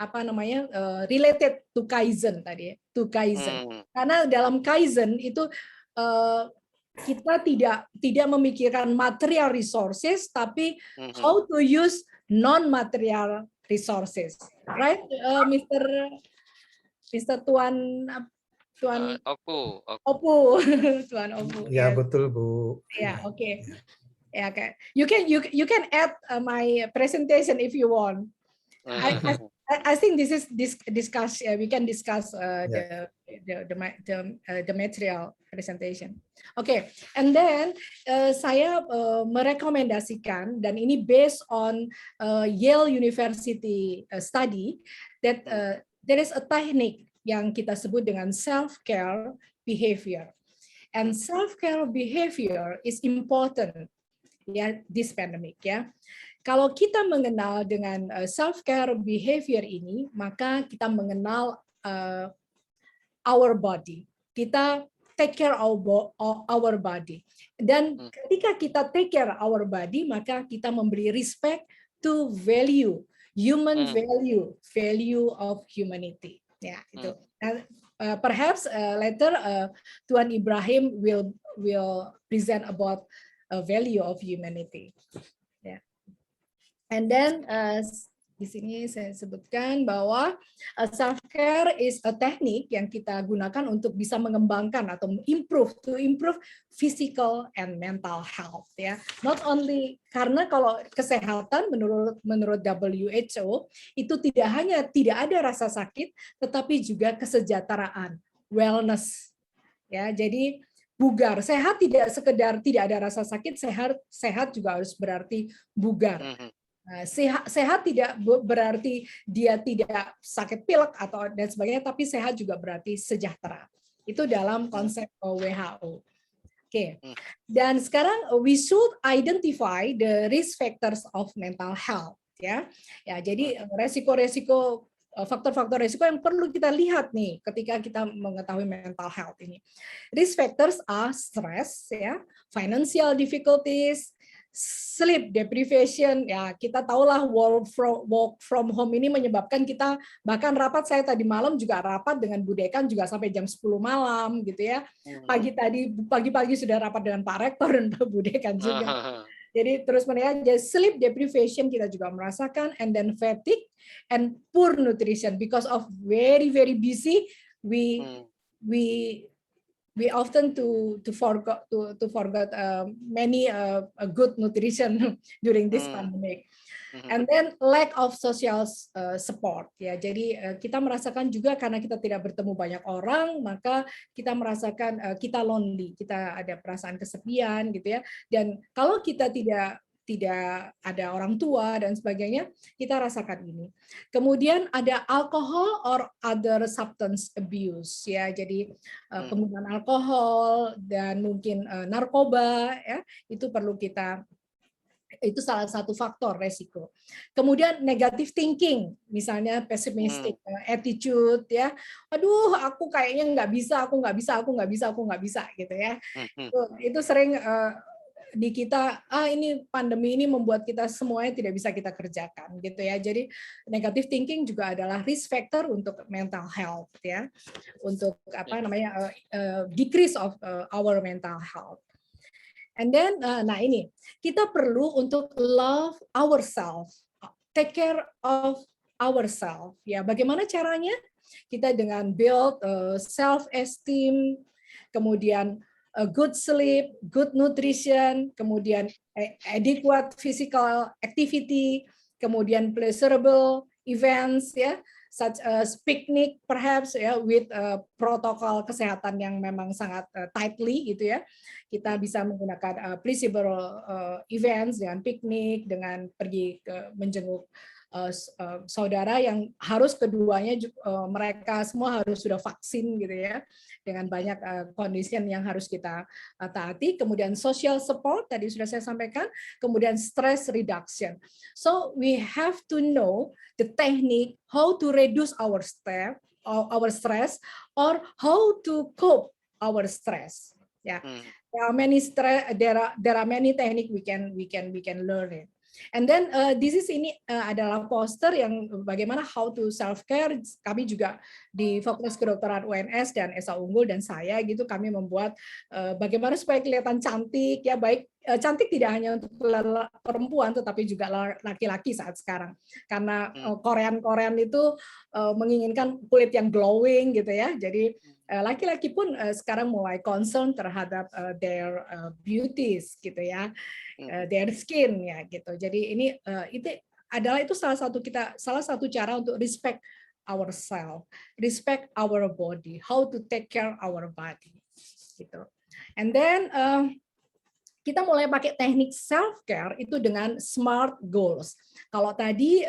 related to Kaizen tadi ya, to Kaizen. Karena dalam Kaizen itu kita tidak memikirkan material resources, tapi how to use non-material resources, right, Mr. Tuan Opu. Opu, Tuan Opu. Ya, betul Bu. Ya, oke. Ya, kayak you can add my presentation if you want. I think this is discuss. We can discuss the material presentation. Okay, and then saya merekomendasikan, dan ini based on Yale University study, that there is a technique yang kita sebut dengan self-care behavior, and self-care behavior is important ya this pandemic ya. Kalau kita mengenal dengan self-care behavior ini, maka kita mengenal our body. Kita take care of our body. Dan ketika kita take care our body, maka kita memberi respect to value, human value of humanity. Ya, itu. Perhaps later Tuan Ibrahim will present about value of humanity. Ya. And then di sini saya sebutkan bahwa self-care is a teknik yang kita gunakan untuk bisa mengembangkan atau improve physical and mental health ya. Not only karena kalau kesehatan menurut WHO itu tidak ada rasa sakit, tetapi juga kesejahteraan, wellness ya. Jadi bugar, sehat tidak sekedar tidak ada rasa sakit, sehat juga harus berarti bugar. Sehat tidak berarti dia tidak sakit pilek atau dan sebagainya, tapi sehat juga berarti sejahtera. Itu dalam konsep WHO. Oke. Dan sekarang we should identify the risk factors of mental health ya. Ya, jadi resiko-resiko faktor-faktor risiko yang perlu kita lihat nih ketika kita mengetahui mental health ini. Risk factors are stress ya, financial difficulties, sleep deprivation, ya kita tahulah work from home ini menyebabkan kita bahkan rapat, saya tadi malam juga rapat dengan Bu Dekan juga sampai jam 10 malam gitu ya. Pagi-pagi sudah rapat dengan Pak Rektor dan Bu Dekan juga. Jadi terus menerus sleep deprivation kita juga merasakan, and then fatigue and poor nutrition because of very busy we often to forget many good nutrition during this pandemic, and then lack of social support ya. Jadi kita merasakan juga karena kita tidak bertemu banyak orang, maka kita merasakan kita lonely, kita ada perasaan kesepian gitu ya. Dan kalau kita tidak ada orang tua dan sebagainya, kita rasakan ini. Kemudian ada alcohol or other substance abuse ya. Jadi penggunaan alkohol dan mungkin narkoba ya, itu perlu kita, itu salah satu faktor resiko. Kemudian negative thinking, misalnya pessimistic attitude ya. Aduh, aku kayaknya nggak bisa gitu ya. Itu sering di kita, ini pandemi ini membuat kita semuanya tidak bisa kita kerjakan gitu ya. Jadi negative thinking juga adalah risk factor untuk mental health ya, untuk decrease of our mental health. And then nah ini kita perlu untuk love ourselves, take care of ourselves ya. Bagaimana caranya? Kita dengan build self esteem, kemudian good sleep, good nutrition, kemudian adequate physical activity, kemudian pleasurable events ya, such as picnic perhaps ya, with protokol kesehatan yang memang sangat tightly gitu ya. Kita bisa menggunakan pleasurable events dengan piknik, dengan pergi menjenguk saudara yang harus keduanya mereka semua harus sudah vaksin gitu ya, dengan banyak kondisi yang harus kita taati. Kemudian social support tadi sudah saya sampaikan, kemudian stress reduction. So we have to know the technique how to reduce our stress or how to cope our stress. Ya, there are many technique we can learn it. And then ini adalah poster yang bagaimana how to self care. Kami juga di Fakultas Kedokteran UNS dan Esa Unggul dan saya gitu, kami membuat bagaimana supaya kelihatan cantik ya, baik cantik tidak hanya untuk perempuan tetapi juga laki-laki saat sekarang, karena Korean itu menginginkan kulit yang glowing gitu ya. Jadi laki-laki pun sekarang mulai concern terhadap their beauties gitu ya, their skin ya gitu. Jadi ini itu salah satu cara untuk respect ourselves, respect our body, how to take care our body gitu. And then kita mulai pakai teknik self care itu dengan SMART goals. Kalau tadi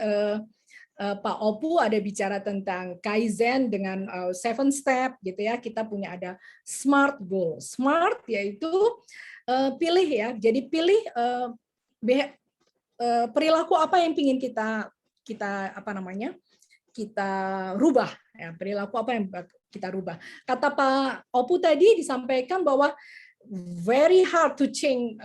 Pak Opu ada bicara tentang Kaizen dengan 7 step gitu ya, kita punya ada SMART goal. SMART yaitu pilih ya. Jadi pilih perilaku apa yang ingin kita rubah ya, perilaku apa yang kita rubah. Kata Pak Opu tadi disampaikan bahwa very hard to change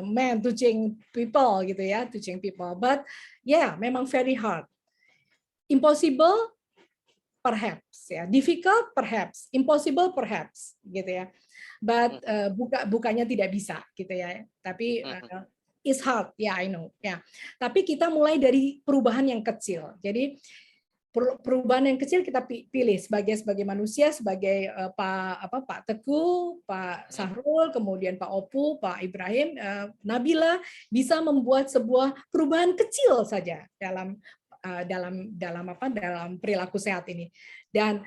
men, to change people gitu ya, to change people. But yeah, memang very hard. Impossible perhaps ya, difficult perhaps, impossible perhaps gitu ya. But bukannya tidak bisa gitu ya. Tapi it's hard, ya I know ya. Tapi kita mulai dari perubahan yang kecil. Jadi perubahan yang kecil kita pilih sebagai manusia, sebagai Pak Teguh, Pak Sahrul, kemudian Pak Opu, Pak Ibrahim, Nabila bisa membuat sebuah perubahan kecil saja dalam perilaku sehat ini. Dan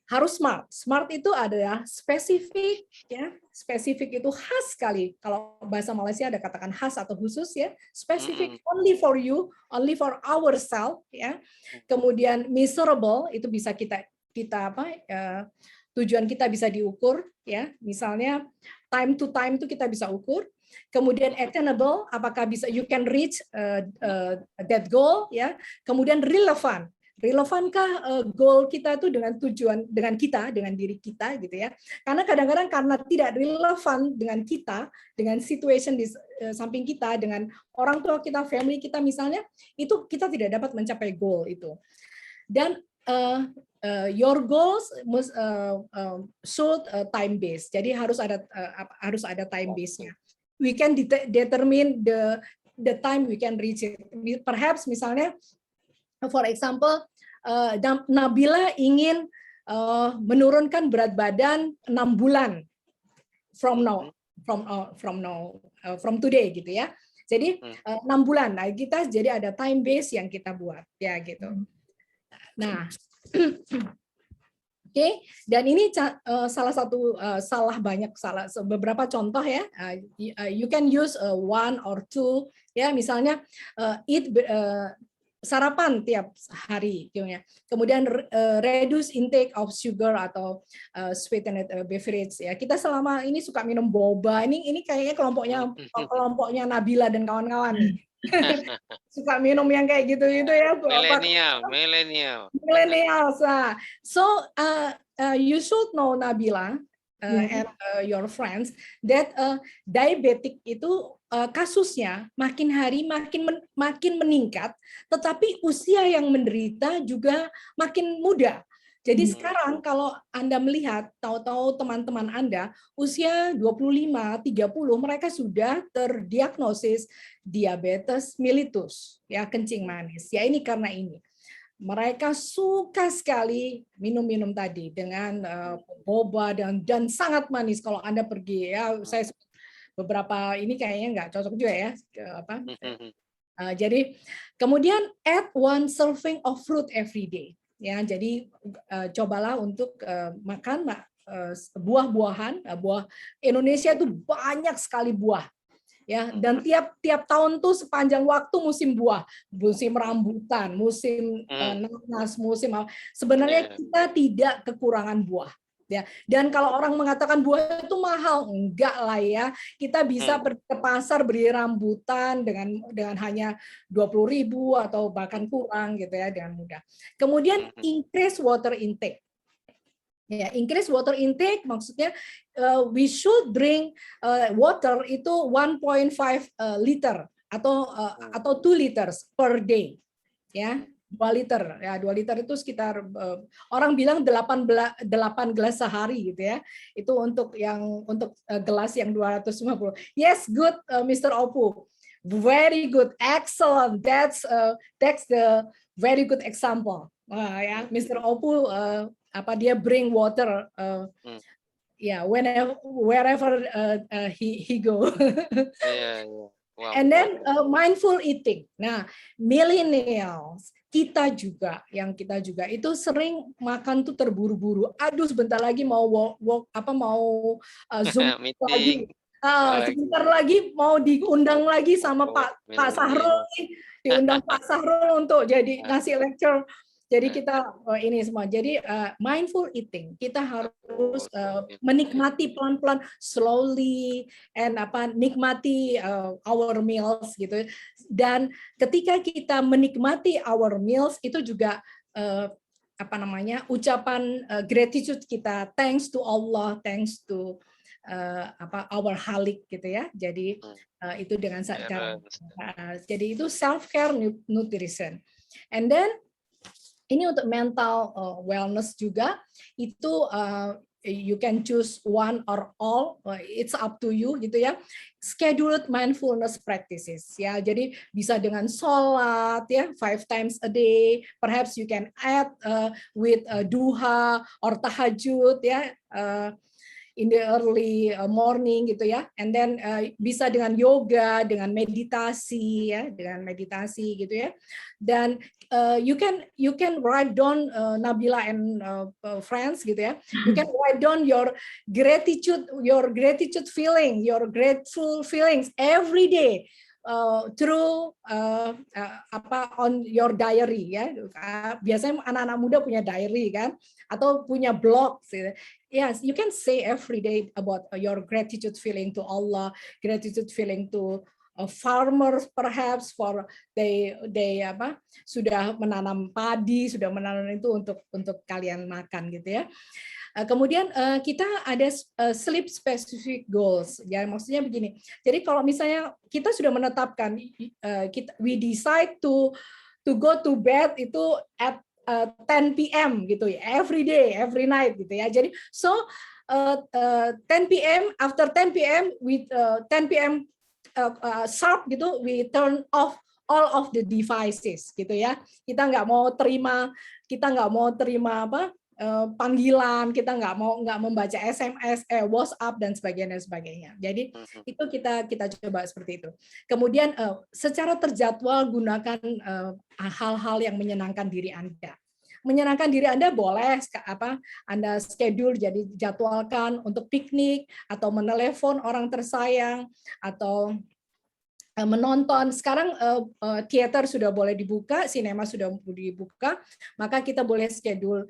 harus smart. Smart itu adalah spesifik ya. Spesifik itu khas sekali. Kalau bahasa Malaysia ada katakan khas atau khusus ya. Spesifik only for you, only for ourselves ya. Kemudian measurable itu bisa kita tujuan kita bisa diukur ya. Misalnya time to time itu kita bisa ukur. Kemudian attainable, apakah bisa you can reach that goal ya. Kemudian relevant. Relevankah goal kita itu dengan tujuan dengan diri kita gitu ya? Karena kadang-kadang karena tidak relevan dengan kita, dengan situation di samping kita, dengan orang tua kita, family kita misalnya, itu kita tidak dapat mencapai goal itu. Dan your goals must should time based. Jadi harus ada time base-nya. We can determine the time we can reach it. Perhaps misalnya, for example, Nabila ingin menurunkan berat badan 6 bulan from today gitu ya. Jadi 6 bulan. Nah, kita jadi ada time base yang kita buat ya gitu. Nah, oke, dan ini beberapa contoh ya. You can use one or two ya, misalnya sarapan tiap hari, kemudian reduce intake of sugar atau sweetened beverage ya. Kita selama ini suka minum boba, ini kayaknya kelompoknya Nabila dan kawan-kawan nih. Suka minum yang kayak gitu ya. Millennial. So you should know, Nabila and your friends, that diabetic itu kasusnya makin hari makin meningkat, tetapi usia yang menderita juga makin muda. Jadi sekarang kalau Anda melihat, tahu-tahu teman-teman Anda usia 25, 30 mereka sudah terdiagnosis diabetes mellitus, ya, kencing manis. Ya ini karena ini. Mereka suka sekali minum-minum tadi dengan boba dan sangat manis. Kalau Anda pergi ya, saya beberapa ini kayaknya nggak cocok juga ya. Jadi kemudian add 1 serving of fruit every day. Ya, jadi cobalah untuk makan buah-buahan. Buah Indonesia itu banyak sekali buah. Ya, dan tiap tahun tuh sepanjang waktu musim buah, musim rambutan, musim nanas, sebenarnya kita tidak kekurangan buah. Ya, dan kalau orang mengatakan buah itu mahal, enggak lah ya. Kita bisa pergi ke pasar beli rambutan dengan hanya 20.000 atau bahkan kurang gitu ya, dengan mudah. Kemudian increase water intake. Ya, increase water intake maksudnya we should drink water itu 1.5 liter atau 2 liters per day. Ya, 2 liter ya, 2 liter itu sekitar orang bilang 8 gelas sehari gitu ya. Itu untuk gelas yang 250. Yes, good, Mr. Opu. Very good, excellent. That's the very good example. Ya, Mr. Opu dia bring water yeah, wherever he go. Yeah. Wow. And then mindful eating. Nah, millennials kita juga itu sering makan tuh terburu-buru. Aduh, sebentar lagi mau mau Zoom lagi. Sebentar lagi mau diundang lagi sama Pak Sahrul nih, diundang Pak Sahrul untuk jadi ngasih lecture. Jadi kita ini semua. Jadi mindful eating. Kita harus menikmati pelan-pelan, slowly, and nikmati our meals gitu. Dan ketika kita menikmati our meals itu juga ucapan gratitude kita, thanks to Allah, thanks to our Halik gitu ya. Jadi itu dengan cara jadi itu self care nutrition. And then ini untuk mental wellness juga, itu you can choose one or all, it's up to you gitu ya. Scheduled mindfulness practices ya, jadi bisa dengan sholat ya 5 times a day, perhaps you can add with duha or tahajud ya, in the early morning gitu ya, and then bisa dengan yoga, dengan meditasi ya, gitu ya. Dan you can write down, Nabila and friends gitu ya, you can write down your gratitude feeling, your grateful feelings every day. Through on your diary ya, biasanya anak-anak muda punya diary kan, atau punya blog. Yes, you can say every day about your gratitude feeling to Allah, gratitude feeling to farmers perhaps for they sudah menanam padi, sudah menanam itu untuk kalian makan gitu ya. Kemudian kita ada sleep specific goals ya, maksudnya begini. Jadi kalau misalnya kita sudah menetapkan we decide to go to bed itu at 10 p.m. gitu ya, every day, every night gitu ya. Jadi 10 p.m. after 10 p.m. with 10 p.m. sharp gitu, we turn off all of the devices gitu ya. Kita nggak mau terima panggilan, kita nggak membaca SMS, WhatsApp dan sebagainya. Jadi itu kita coba seperti itu. Kemudian secara terjadwal gunakan hal-hal yang menyenangkan diri Anda. Menyenangkan diri Anda boleh Anda schedule, jadi jadwalkan untuk piknik atau menelepon orang tersayang atau menonton. Sekarang teater sudah boleh dibuka, sinema sudah dibuka, maka kita boleh schedule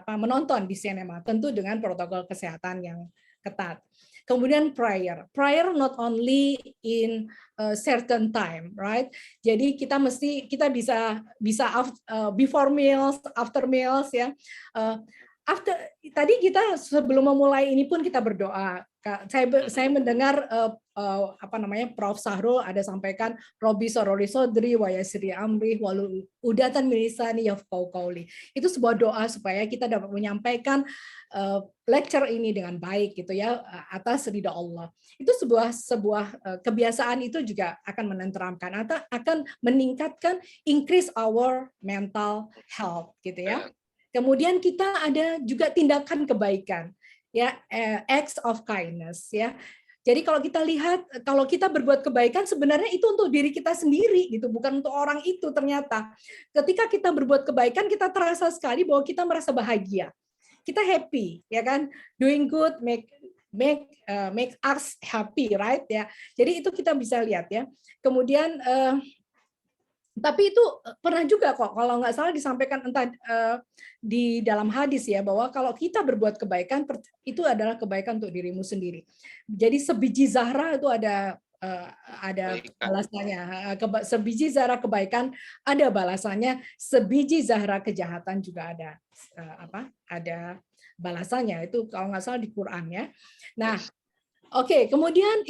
menonton di sinema, tentu dengan protokol kesehatan yang ketat. Kemudian prayer not only in a certain time, right? Jadi kita bisa before meals, after meals ya. Tadi kita sebelum memulai ini pun kita berdoa. Saya mendengar Prof. Sahrul ada sampaikan Robi Sorori Sodri wa yasri amri walu udatan milisani yafqahu qauli. Itu sebuah doa supaya kita dapat menyampaikan lecture ini dengan baik gitu ya, atas ridha Allah. Itu sebuah kebiasaan, itu juga akan menenteramkan atau akan meningkatkan, increase our mental health gitu ya. Kemudian kita ada juga tindakan kebaikan ya, acts of kindness ya. Jadi kalau kita lihat, kalau kita berbuat kebaikan sebenarnya itu untuk diri kita sendiri gitu, bukan untuk orang itu ternyata. Ketika kita berbuat kebaikan, kita terasa sekali bahwa kita merasa bahagia. Kita happy, ya kan? Doing good make us happy, right ya. Jadi itu kita bisa lihat ya. Kemudian tapi itu pernah juga kok, kalau nggak salah disampaikan entah di dalam hadis ya, bahwa kalau kita berbuat kebaikan itu adalah kebaikan untuk dirimu sendiri. Jadi sebiji zahra itu ada balasannya. Sebiji zahra kebaikan ada balasannya, sebiji zahra kejahatan juga ada balasannya. Itu kalau nggak salah di Quran ya. Nah, Oke, kemudian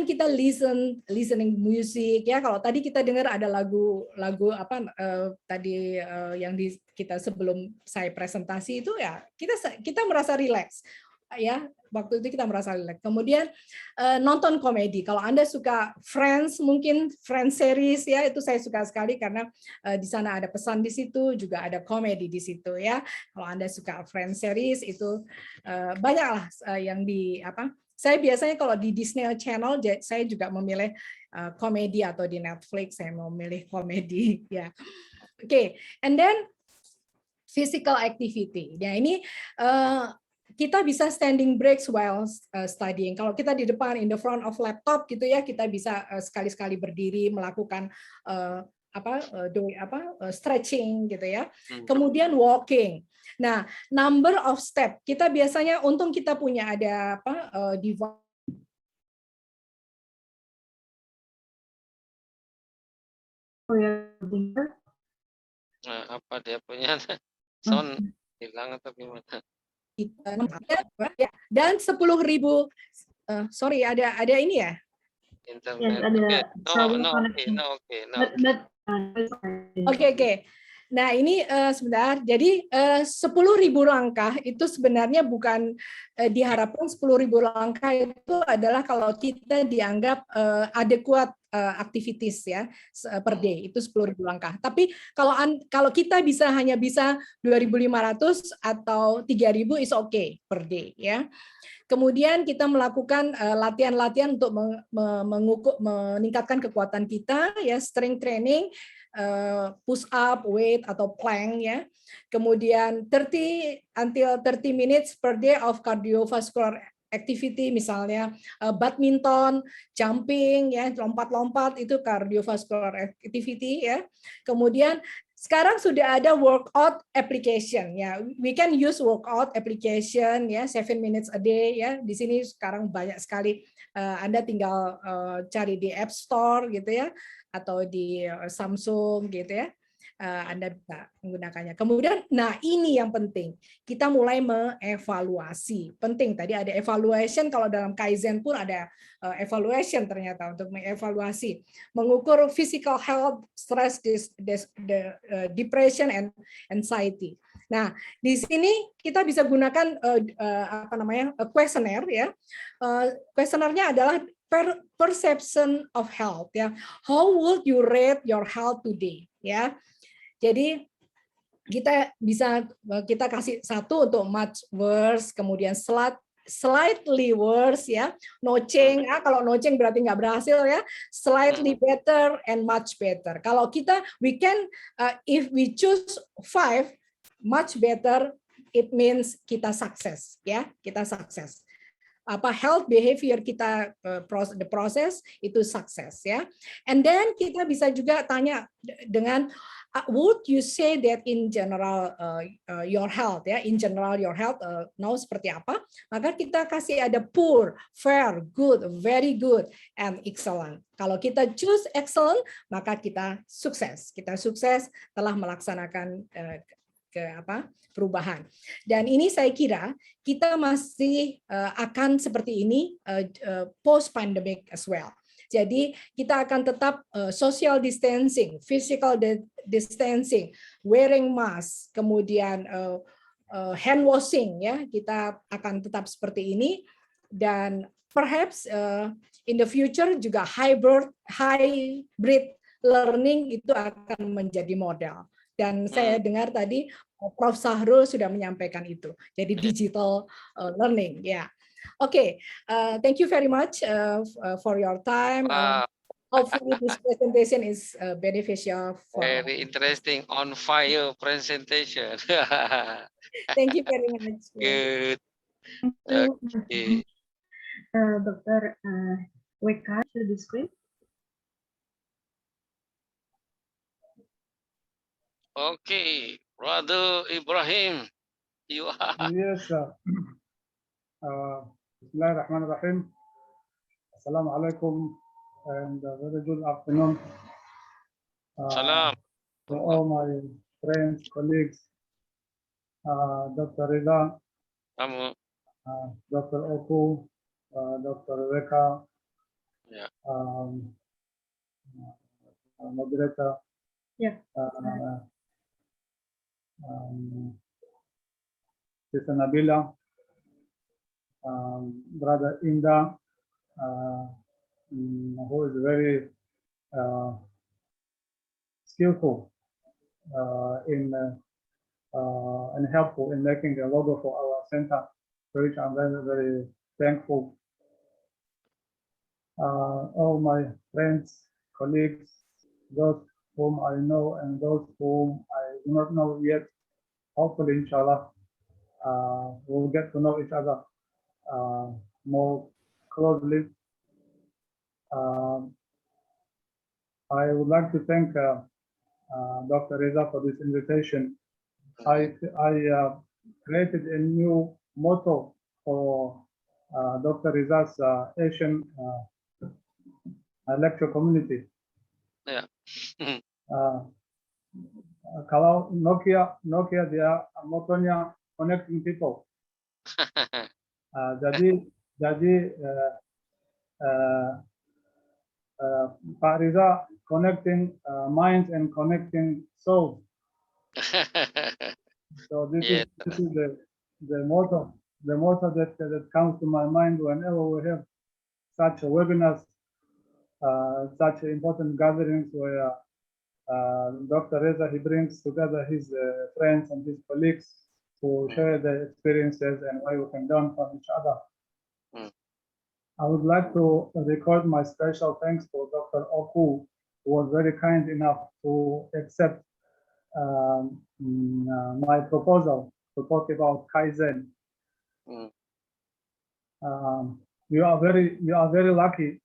kita listening music ya. Kalau tadi kita dengar ada lagu apa tadi yang kita sebelum saya presentasi itu ya kita merasa rileks ya. Waktu itu kita merasa rileks. Kemudian nonton komedi. Kalau Anda suka Friends, mungkin Friends series ya, itu saya suka sekali karena di sana ada pesan di situ, juga ada komedi di situ ya. Kalau Anda suka Friends series itu banyaklah yang di apa. Saya biasanya kalau di Disney Channel, saya juga memilih komedi, atau di Netflix saya memilih komedi. Ya, oke. And then physical activity. Ya, ini kita bisa standing breaks while studying. Kalau kita di depan, in the front of laptop gitu ya, kita bisa sekali-sekali berdiri melakukan stretching gitu ya. Kemudian walking. Nah, number of step. Kita biasanya, untung kita punya ada device. Apa dia punya sound hilang atau gimana? Dan 10.000 sorry, ada ini ya? Internet. Oke. Nah, ini sebentar. Jadi 10.000 langkah itu sebenarnya bukan diharapkan 10.000 langkah itu adalah kalau kita dianggap adequate activities ya per day, itu 10.000 langkah. Tapi kalau kita hanya bisa 2.500 atau 3.000 is okay per day ya. Kemudian kita melakukan latihan-latihan untuk meningkatkan kekuatan kita ya, strength training, push up, weight atau plank ya. Kemudian 30 minutes per day of cardiovascular activity, misalnya badminton, jumping ya, lompat-lompat, itu cardiovascular activity ya. Kemudian sekarang sudah ada workout application ya. We can use workout application ya, 7 minutes a day ya. Di sini sekarang banyak sekali. Anda tinggal cari di App Store gitu ya, atau di Samsung gitu ya. Anda bisa menggunakannya. Kemudian, nah ini yang penting. Kita mulai mengevaluasi. Penting, tadi ada evaluation, kalau dalam Kaizen pun ada evaluation ternyata untuk mengevaluasi. Mengukur physical health, stress, depression, and anxiety. Nah, di sini kita bisa gunakan questionnaire ya. Questionnaire-nya adalah perception of health ya. How would you rate your health today ya? Jadi kita kasih 1 untuk much worse, kemudian slightly worse ya, noceng. Kalau noceng berarti nggak berhasil ya. Slightly better and much better. Kalau kita if we choose 5, much better, it means kita sukses ya, kita sukses. Health behavior kita, the process itu sukses ya. And then kita bisa juga tanya dengan would you say that in general your health ya, in general your health now seperti apa? Maka kita kasih ada poor, fair, good, very good, and excellent. Kalau kita choose excellent, maka kita sukses. Kita sukses telah melaksanakan perubahan. Dan ini saya kira kita masih akan seperti ini post pandemic as well. Jadi kita akan tetap social distancing, physical distancing, wearing mask, kemudian hand washing ya, kita akan tetap seperti ini. Dan perhaps in the future juga hybrid learning itu akan menjadi model. Dan saya dengar tadi Prof. Sahrul sudah menyampaikan itu. Jadi digital learning ya. Okay, thank you very much for your time. Hopefully this presentation is beneficial. Very interesting, on fire presentation. Thank you very much. Good. Okay. Dr. Weka, share the screen. Okay, Brother Ibrahim, you are. Yes, sir. Bismillahirrahmanirrahim. Assalamualaikum and very good afternoon. Salam. To all my friends, colleagues, Dr. Rida, Dr. Oku, Dr. Rebecca, Yeah. moderator. Yeah. Sister Nabila, Brother Inda, who is very skillful and helpful in making the logo for our center, for which I'm very, very thankful. All my friends, colleagues, those whom I know and those whom I do not know yet, hopefully, inshallah, we'll get to know each other more closely. I would like to thank Dr. Reza for this invitation. I created a new motto for Dr. Reza's Asian lecture community. Yeah. Kalau Nokia dia motonya connecting people. Jadi Pak Reza connecting minds and connecting souls. So this Yes. is the motto that comes to my mind whenever we have such webinars, such important gatherings where Dr. Reza, he brings together his friends and his colleagues to share their experiences and what we can learn from each other. I would like to record my special thanks to Dr. Oku, who was very kind enough to accept my proposal to talk about Kaizen. You are very lucky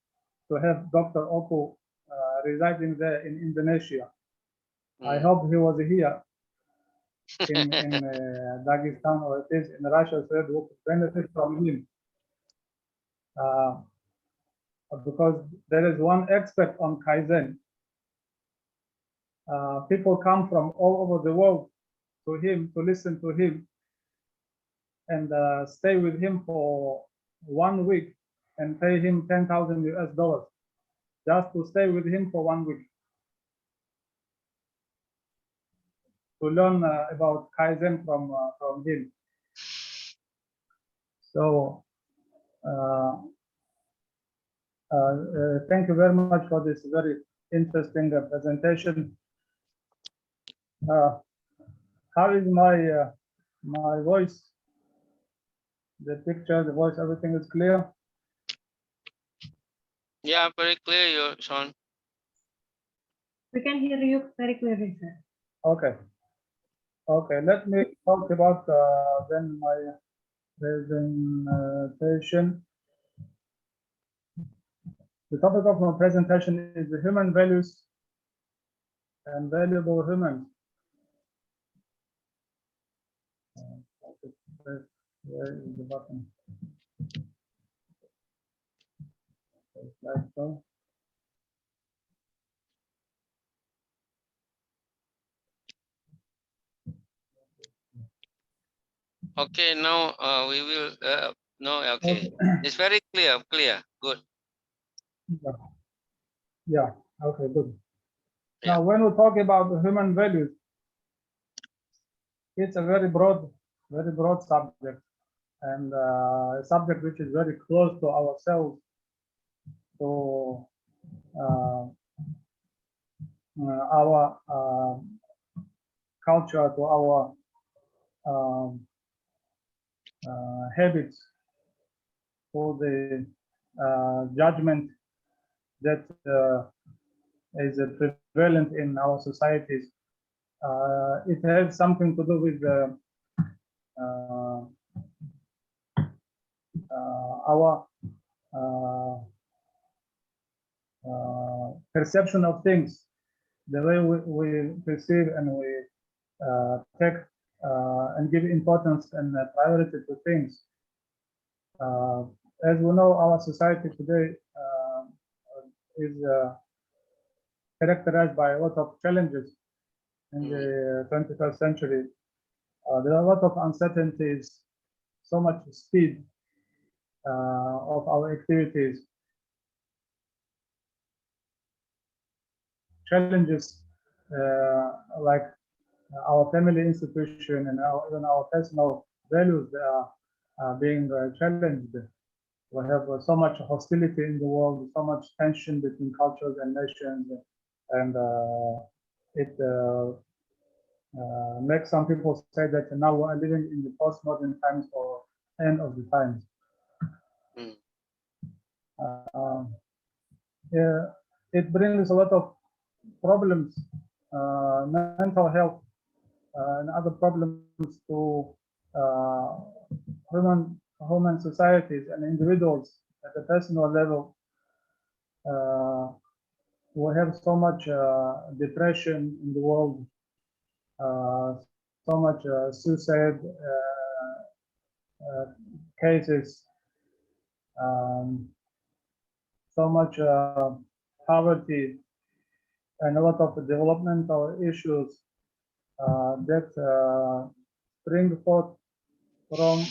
to have Dr. Oku residing there in Indonesia. I hope he was here in Dagestan or it is in Russia, so we could benefit from him. Because there is one expert on Kaizen. People come from all over the world to him, to listen to him, and stay with him for 1 week and pay him $10,000 US just to stay with him for 1 week. To learn about Kaizen from him. So thank you very much for this very interesting presentation. How is my voice? The picture, the voice, everything is clear? Yeah, very clear, your son. We can hear you very clearly, sir. Okay. Okay, let me talk about then my presentation. The topic of my presentation is the human values and valuable humans. Where is the button? Like so. Okay, now we will no, okay. It's very clear, good. Yeah, okay, good. Yeah. Now, when we talk about the human values, it's a very broad subject, and a subject which is very close to ourselves, to our culture, to our habits, for the judgment that is prevalent in our societies. It has something to do with our perception of things, the way we perceive and we take and give importance and priority to things. As we know, our society today is characterized by a lot of challenges in the 21st century. There are a lot of uncertainties, so much speed, of our activities. Challenges like our family institution and even our personal values, they are being challenged. We have so much hostility in the world, so much tension between cultures and nations, and it makes some people say that now we are living in the postmodern times or end of the times. Yeah, it brings a lot of problems, mental health, and other problems to human societies and individuals at a personal level. We have so much depression in the world, so much suicide cases, so much poverty, and a lot of developmental issues that spring forth from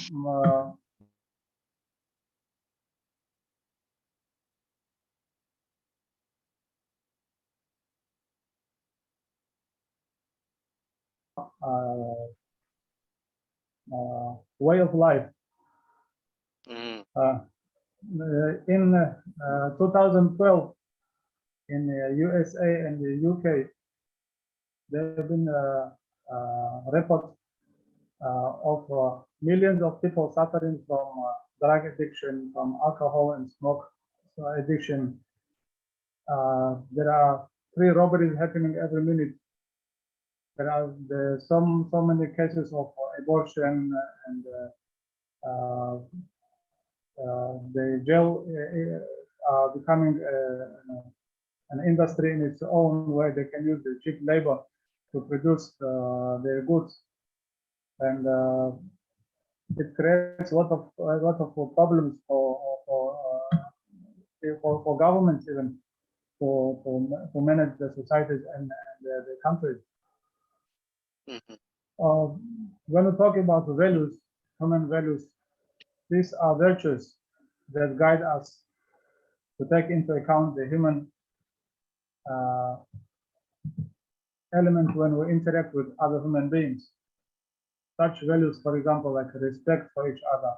way of life. In 2012, in the USA and the UK, there have been reports of millions of people suffering from drug addiction, from alcohol and smoke addiction. There are 3 robberies happening every minute. There are so many cases of abortion, and the jail are becoming an industry in its own, where they can use the cheap labor to produce their goods, and it creates a lot of problems for governments even to manage the societies and the countries. When we talk about values, human values, these are virtues that guide us to take into account the human element when we interact with other human beings. Such values, for example, like respect for each other,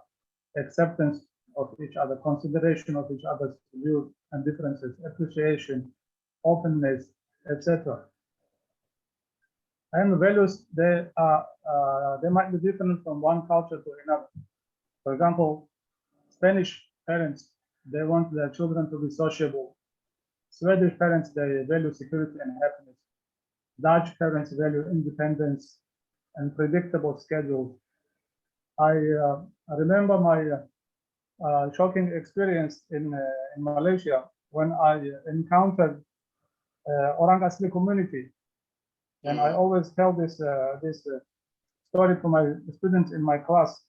acceptance of each other, consideration of each other's views and differences, appreciation, openness, etc. And values, they might be different from one culture to another. For example, Spanish parents, they want their children to be sociable. Swedish parents, they value security and happiness. Dutch parents value independence and predictable schedules. I remember my shocking experience in Malaysia when I encountered Orang Asli community, and I always tell this story to my students in my class,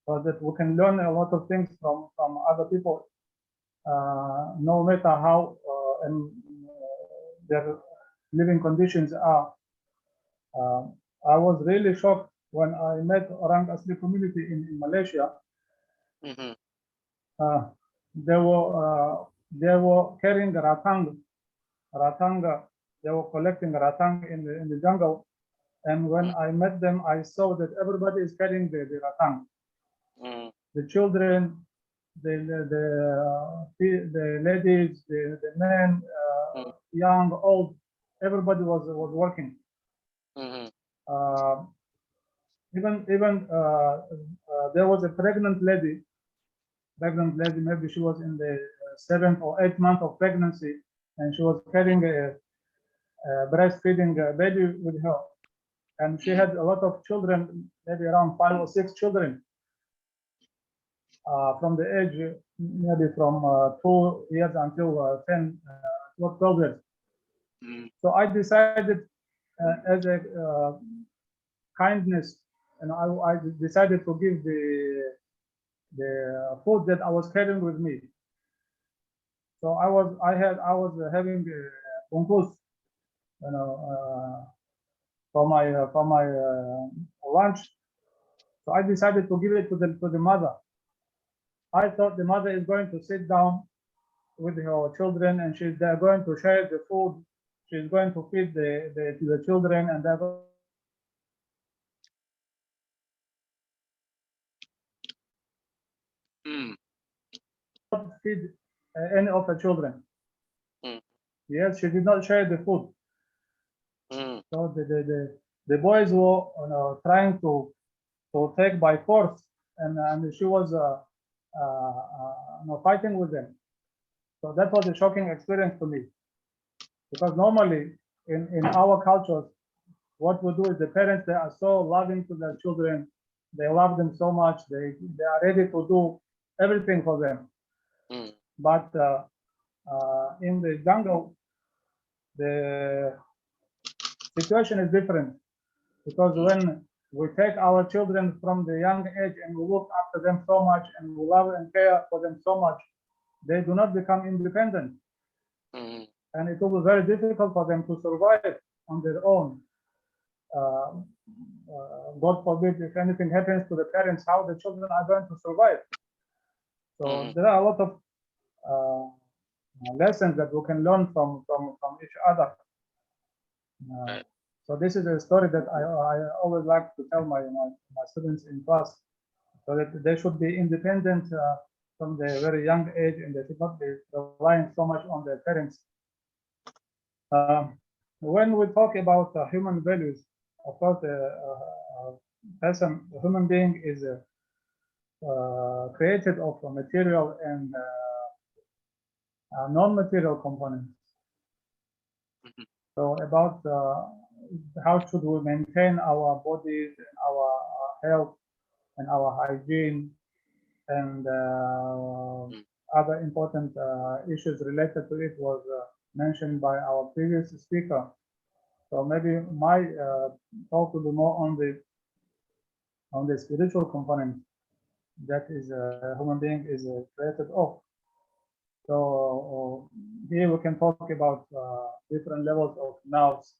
so that we can learn a lot of things from other people, no matter how their living conditions are. I was really shocked when I met Orang Asli community in Malaysia. They were carrying ratang. They were collecting ratang in the jungle, and when I met them, I saw that everybody is carrying the ratang. The children, the ladies, the men, young, old, everybody was working. Even there was a pregnant lady, maybe she was in the 7th or 8th month of pregnancy, and she was carrying a breastfeeding baby with her, and she had a lot of children, maybe around 5 or 6 children, from the age maybe from 2 years until 10 or 12 years. So I decided as a kindness, and I decided to give the food that I was carrying with me. So I was having bungkus, for my lunch. So I decided to give it to the mother. I thought the mother is going to sit down with her children and they're going to share the food. She's going to feed the children, and they're going to feed any of the children. Mm. Yes, she did not share the food. Mm. So the boys were trying to take by force, and she was fighting with them. So that was a shocking experience to me, because normally in our cultures, what we do is the parents, they are so loving to their children, they love them so much, they are ready to do everything for them. Mm. But in the jungle, the situation is different, because when we take our children from the young age and we look after them so much and we love and care for them so much, they do not become independent. Mm. And it will be very difficult for them to survive on their own. God forbid, if anything happens to the parents, how the children are going to survive. So there are a lot of lessons that we can learn from each other. Right. So this is a story that I always like to tell my students in class, so that they should be independent from the very young age, and they should not be relying so much on their parents. When we talk about human values, of course, a human being is created of material and non-material components. Mhm. So about how should we maintain our bodies and our health and our hygiene and other important issues related to it was mentioned by our previous speaker. So maybe my talk will be more on the spiritual component that is a human being is created of. So here we can talk about different levels of nerves,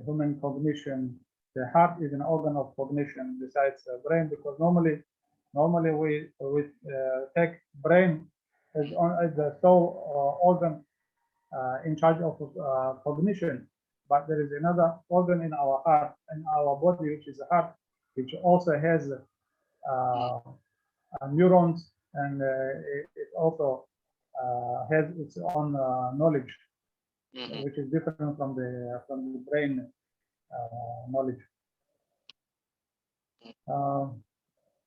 human cognition. The heart is an organ of cognition besides the brain, because normally we take brain as the sole organ in charge of cognition. But there is another organ in our heart, in our body, which is the heart, which also has neurons, and it also has its own knowledge, Mhm. which is different from the brain knowledge.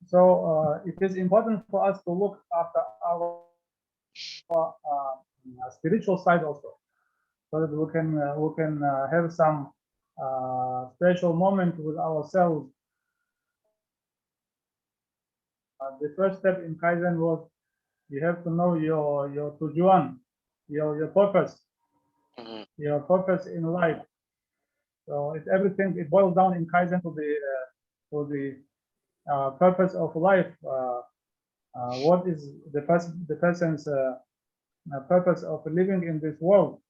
So it is important for us to look after our spiritual side also, so that we can have some special moment with ourselves. The first step in Kaizen was you have to know your tujuan, your purpose, Mhm. your purpose in life. So everything it boils down in Kaizen to the purpose of life. What is the person's purpose of living in this world?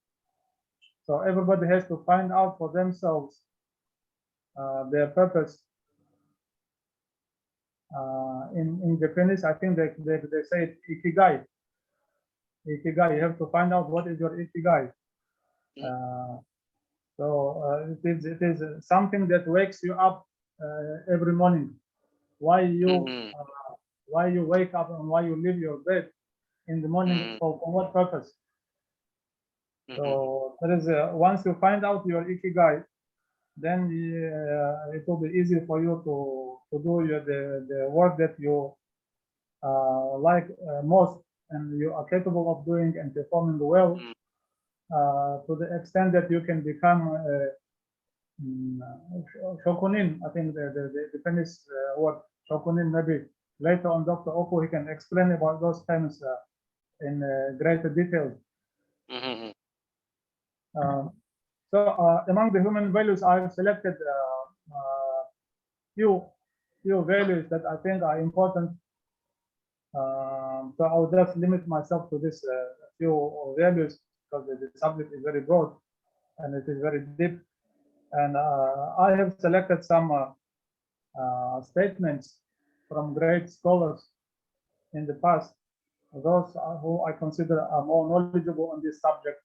So everybody has to find out for themselves their purpose. In Japanese, I think they say it ikigai. Ikigai. You have to find out what is your ikigai. So it is something that wakes you up every morning. Why you wake up and why you leave your bed in the morning, for what purpose? So there is once you find out your ikigai, then it will be easy for you to do the work that you like most, and you are capable of doing and performing well, to the extent that you can become shokunin. I think the Japanese word shokunin. Maybe later on, Dr. Oku, he can explain about those terms in greater detail. Mhm. So among the human values, I've selected few values that I think are important. So I'll just limit myself to this few values, because the subject is very broad and it is very deep. And I have selected some statements from great scholars in the past those who I consider are more knowledgeable on this subject,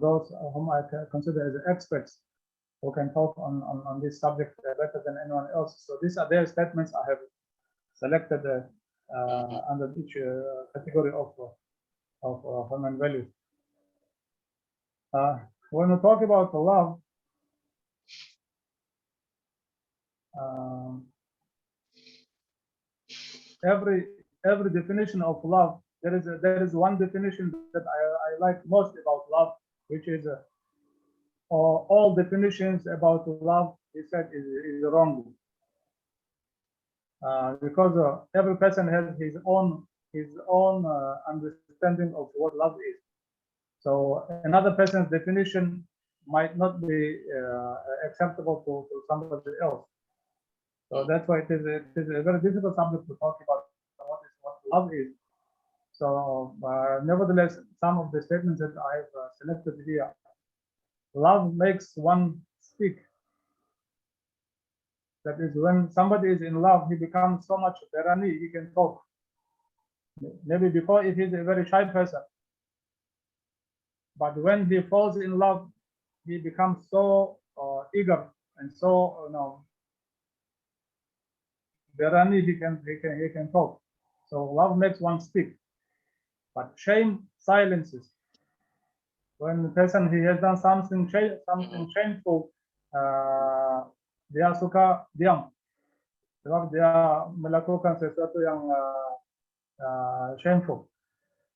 those whom I consider as experts who can talk on this subject better than anyone else. So these are their statements I have selected under each category of human values. When we talk about love, every definition of love, there is one definition that I like most about love, which is all definitions about love, he said, is wrong. Because every person has his own understanding of what love is. So another person's definition might not be acceptable to somebody else. So that's why it is a very difficult subject to talk about what love is. So nevertheless, some of the statements that I've selected here. Love makes one speak. That is, when somebody is in love, he becomes so much berani, he can talk. Maybe before, if he's a very shy person, but when he falls in love, he becomes so eager and so berani, he can talk. So love makes one speak, but shame silences. When the person he has done something shameful, dia suka diam, sebab dia melakukan sesuatu yang shameful.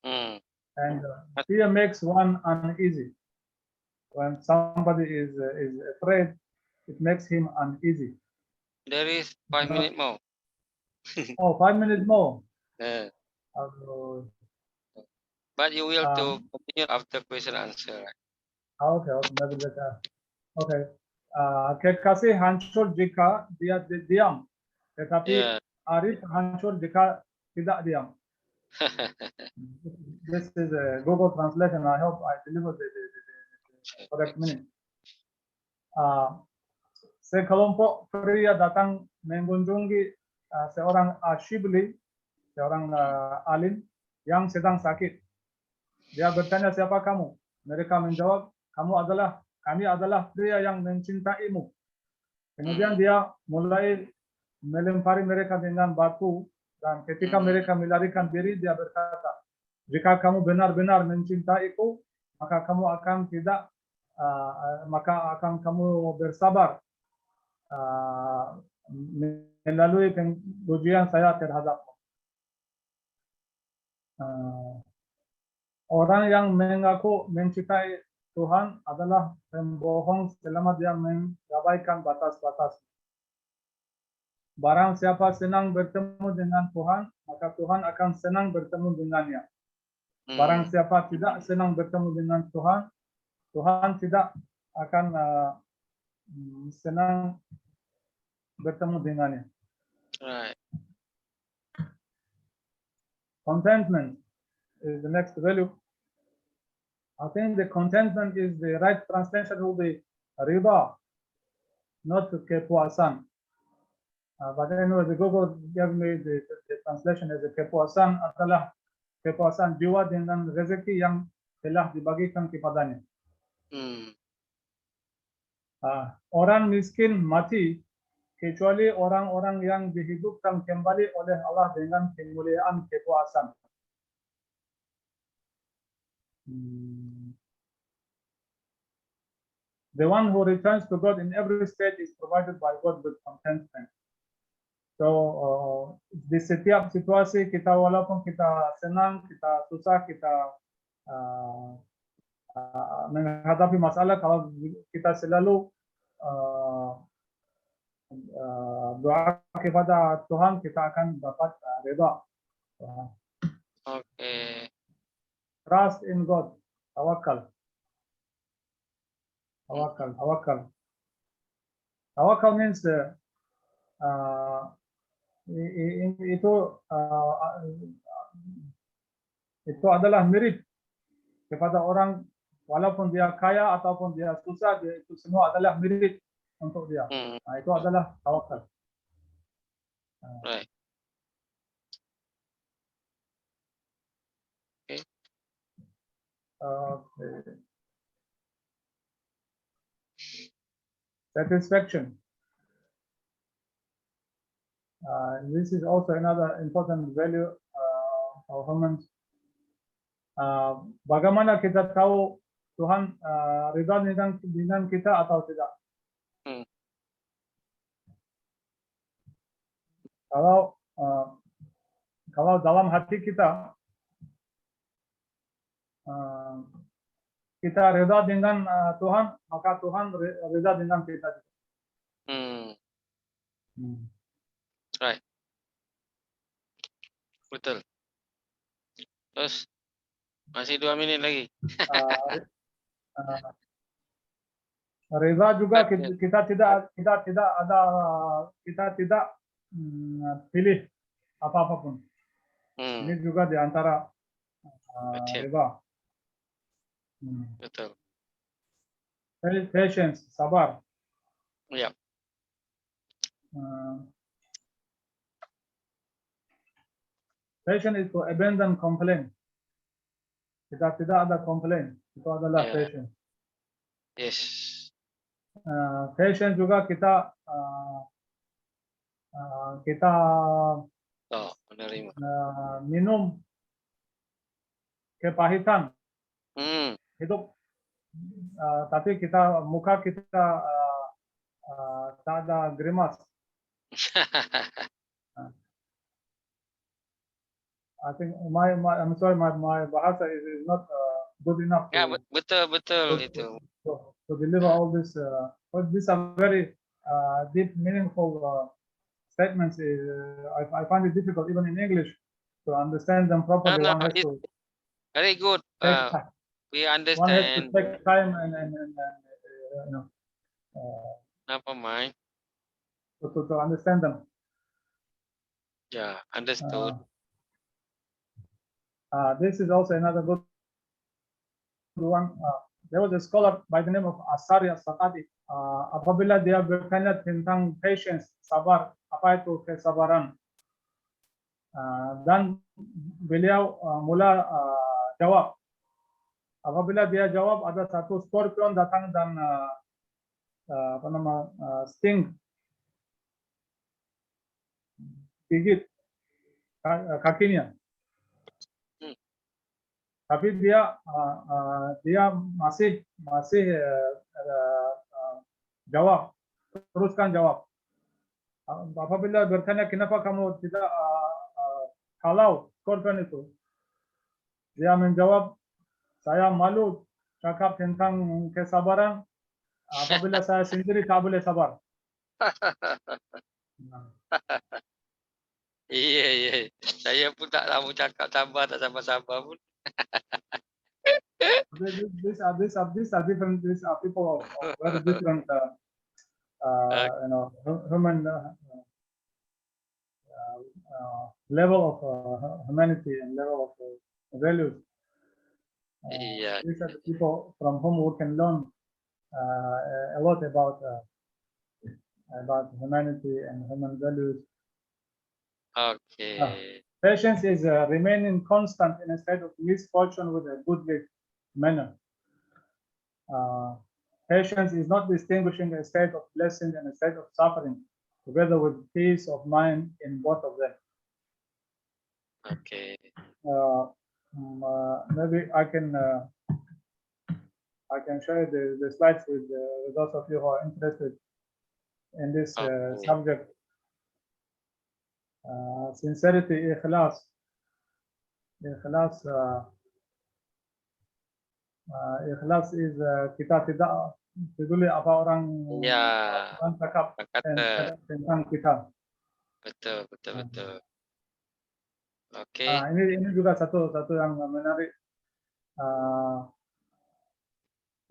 And fear makes one uneasy. When somebody is afraid, it makes him uneasy. There is 5 minutes more. Oh, 5 minutes more. But you will to continue after question answer. Okay, maybe later. Okay. Kekasih hancur jika dia diam, tetapi Arif hancur jika tidak diam. This is a Google translation. I hope I delivered the correct meaning. Sekelompok pria datang mengunjungi seorang Ashibli, seorang alim yang sedang sakit. Dia bertanya, siapa kamu? Mereka menjawab, kami adalah pria yang mencintaimu. Kemudian dia mulai melempari mereka dengan batu, dan ketika mereka melarikan diri, dia berkata, jika kamu benar-benar mencintaiku, maka kamu akan kamu bersabar melalui ujian saya terhadapmu. Orang yang mengaku mencintai Tuhan adalah pembohong selama dia mengabaikan batas-batas. Barang siapa senang bertemu dengan Tuhan, maka Tuhan akan senang bertemu dengannya. Barang siapa tidak senang bertemu dengan Tuhan, Tuhan tidak akan senang bertemu dengannya. Right. Contentment is the next value. I think the contentment is the right translation will be rida, not kepuasan. But anyway, the Google gave me the translation as a kepuasan adalah kepuasan jiwa dengan rezeki yang telah dibagikan kepadanya. Orang miskin mati kecuali orang-orang yang dihidupkan kembali oleh Allah dengan kemuliaan kepuasan. The one who returns to God in every state is provided by God with contentment. So di setiap situasi kita, walaupun kita senang, kita susah, kita menghadapi masalah, kalau kita selalu doa kepada Tuhan, kita akan dapat reda. Okay. Trust in God, tawakal. Tawakal means itu adalah mirip kepada orang, walaupun dia kaya ataupun dia susah, itu semua adalah mirip untuk dia. Itu adalah tawakal. Right. Okay. Satisfaction. This is also another important value of humans. Bagaimana kita tahu Tuhan ridha dengan kita atau tidak? Kalau dalam hati kita kita ridha dengan Tuhan, maka Tuhan ridha dengan kita. Right. Betul. Terus masih 2 menit lagi. Ridha juga kita tidak pilih apa-apapun. Ini juga di antara ridha. Betul. Patience, sabar. Ya. Patience is to abandon complaint. Kita tidak ada complaint. Itu adalah patience. Yes. Patience juga kita Menerima. minum kepahitan hidup, tapi muka kita tak ada grimas. I think I'm sorry, my bahasa is not good enough. Ya, betul itu. To deliver all this. These are very deep, meaningful statements. I find it difficult even in English to understand them properly. No, One has to very good. We one has to understand. take time and you know, Never mind. to understand them. Yeah, understood. This is also another good one. There was a scholar by the name of Asarya Sakati. Apabila dia bertanya tentang patience, sabar, apa itu kesabaran? Dan beliau mula jawab. Apabila dia jawab, ada satu scorpion datang dan sting, gigit kakinya. Tapi dia masih jawab, teruskan jawab. Apabila bertanya kenapa kamu tidak halau korban itu, dia menjawab, saya malu cakap tentang kesabaran. Apabila saya sendiri tak boleh sabar. Iya. Saya pun tak tahu cakap sabar tak sabar pun. These are different. These are people of very different, human level of humanity and level of values. These are the people from whom we can learn a lot about humanity and human values. Okay. Patience is remaining constant in a state of misfortune with a goodly manner. Patience is not distinguishing a state of blessing and a state of suffering, together with peace of mind in both of them. Okay. Maybe I can share the slides with those of you who are interested in this subject. Sincerity, ikhlas. Ikhlas is kita tidak peduli apa orang cakap tentang kita. Betul. Oke. Ini juga satu yang menarik.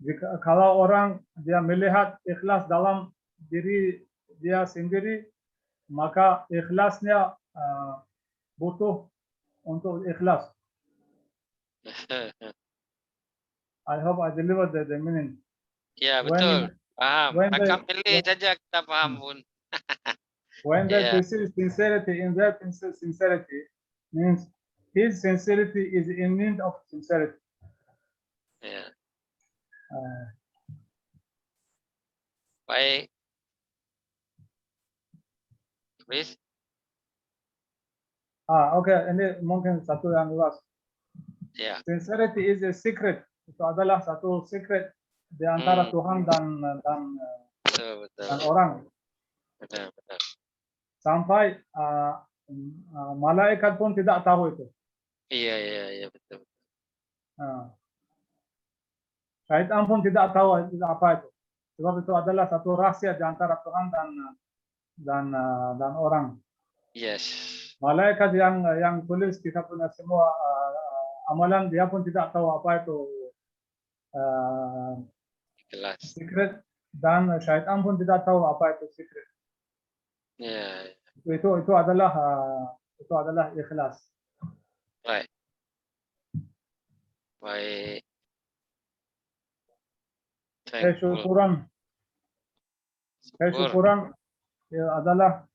Jika kalau orang dia melihat ikhlas dalam diri dia sendiri, maka ikhlasnya butuh untuk ikhlas. I hope I delivered the meaning. Ya, betul. Paham. Cakap pilih saja kita paham pun. When they perceive sincerity in their sincerity, means his sincerity is in need of sincerity. Yeah. Uh, Baik. Please. Oke, ini mungkin satu yang luas. Ya. Sincerity is a secret. Itu adalah satu secret di antara Tuhan dan Betul, betul. orang. Benar, benar. Sampai malaikat pun tidak tahu itu. Iya, betul. Syaitan pun tidak tahu itu apa itu. Sebab itu adalah satu rahasia di antara Tuhan dan orang. Yes. Malaikat yang tulis kita punya semua amalan, dia pun tidak tahu apa itu Kelas. secret, dan syaitan pun tidak tahu apa itu secret. Ya. Itu adalah ikhlas. Baik. Baik. Kesyukuran adalah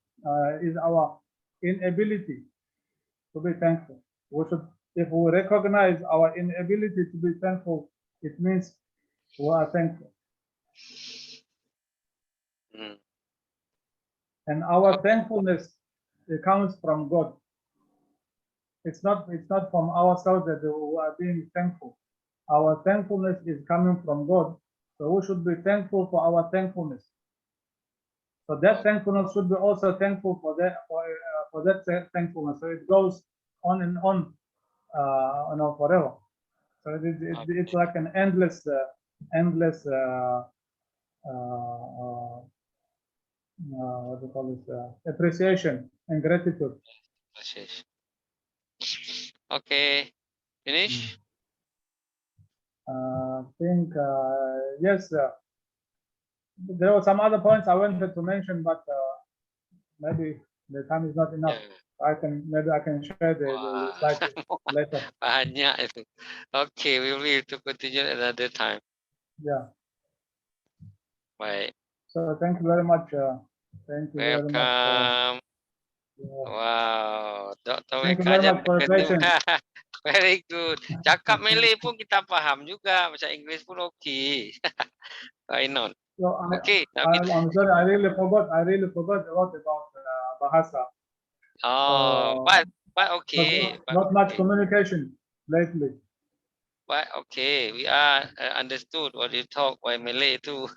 is our inability to be thankful. If we recognize our inability to be thankful, it means we are thankful. And our thankfulness, it comes from God. It's not from ourselves that we are being thankful. Our thankfulness is coming from God. So we should be thankful for our thankfulness. So that thankfulness should be also thankful for that thankfulness. So it goes on and on, forever. So it's like an endless what do you call this? Appreciation and gratitude. Okay, finish. I think yes. There were some other points I wanted to mention, but maybe the time is not enough. Maybe I can share the slides later. Banyak itu. Okay, we will need to continue another time. Yeah. Baik. So thank you very much. Thank you very much. Welcome. Yeah. Wow, Dr. Thank you very Mekanya much for your patience. very good. Cakap Malay pun kita paham juga, bahasa Inggris pun okey. Why not? So Okay. I'm sorry, I really forgot a lot about Bahasa. Oh, but okay. Not much communication lately. But okay, we are understood what you talk by Malay too.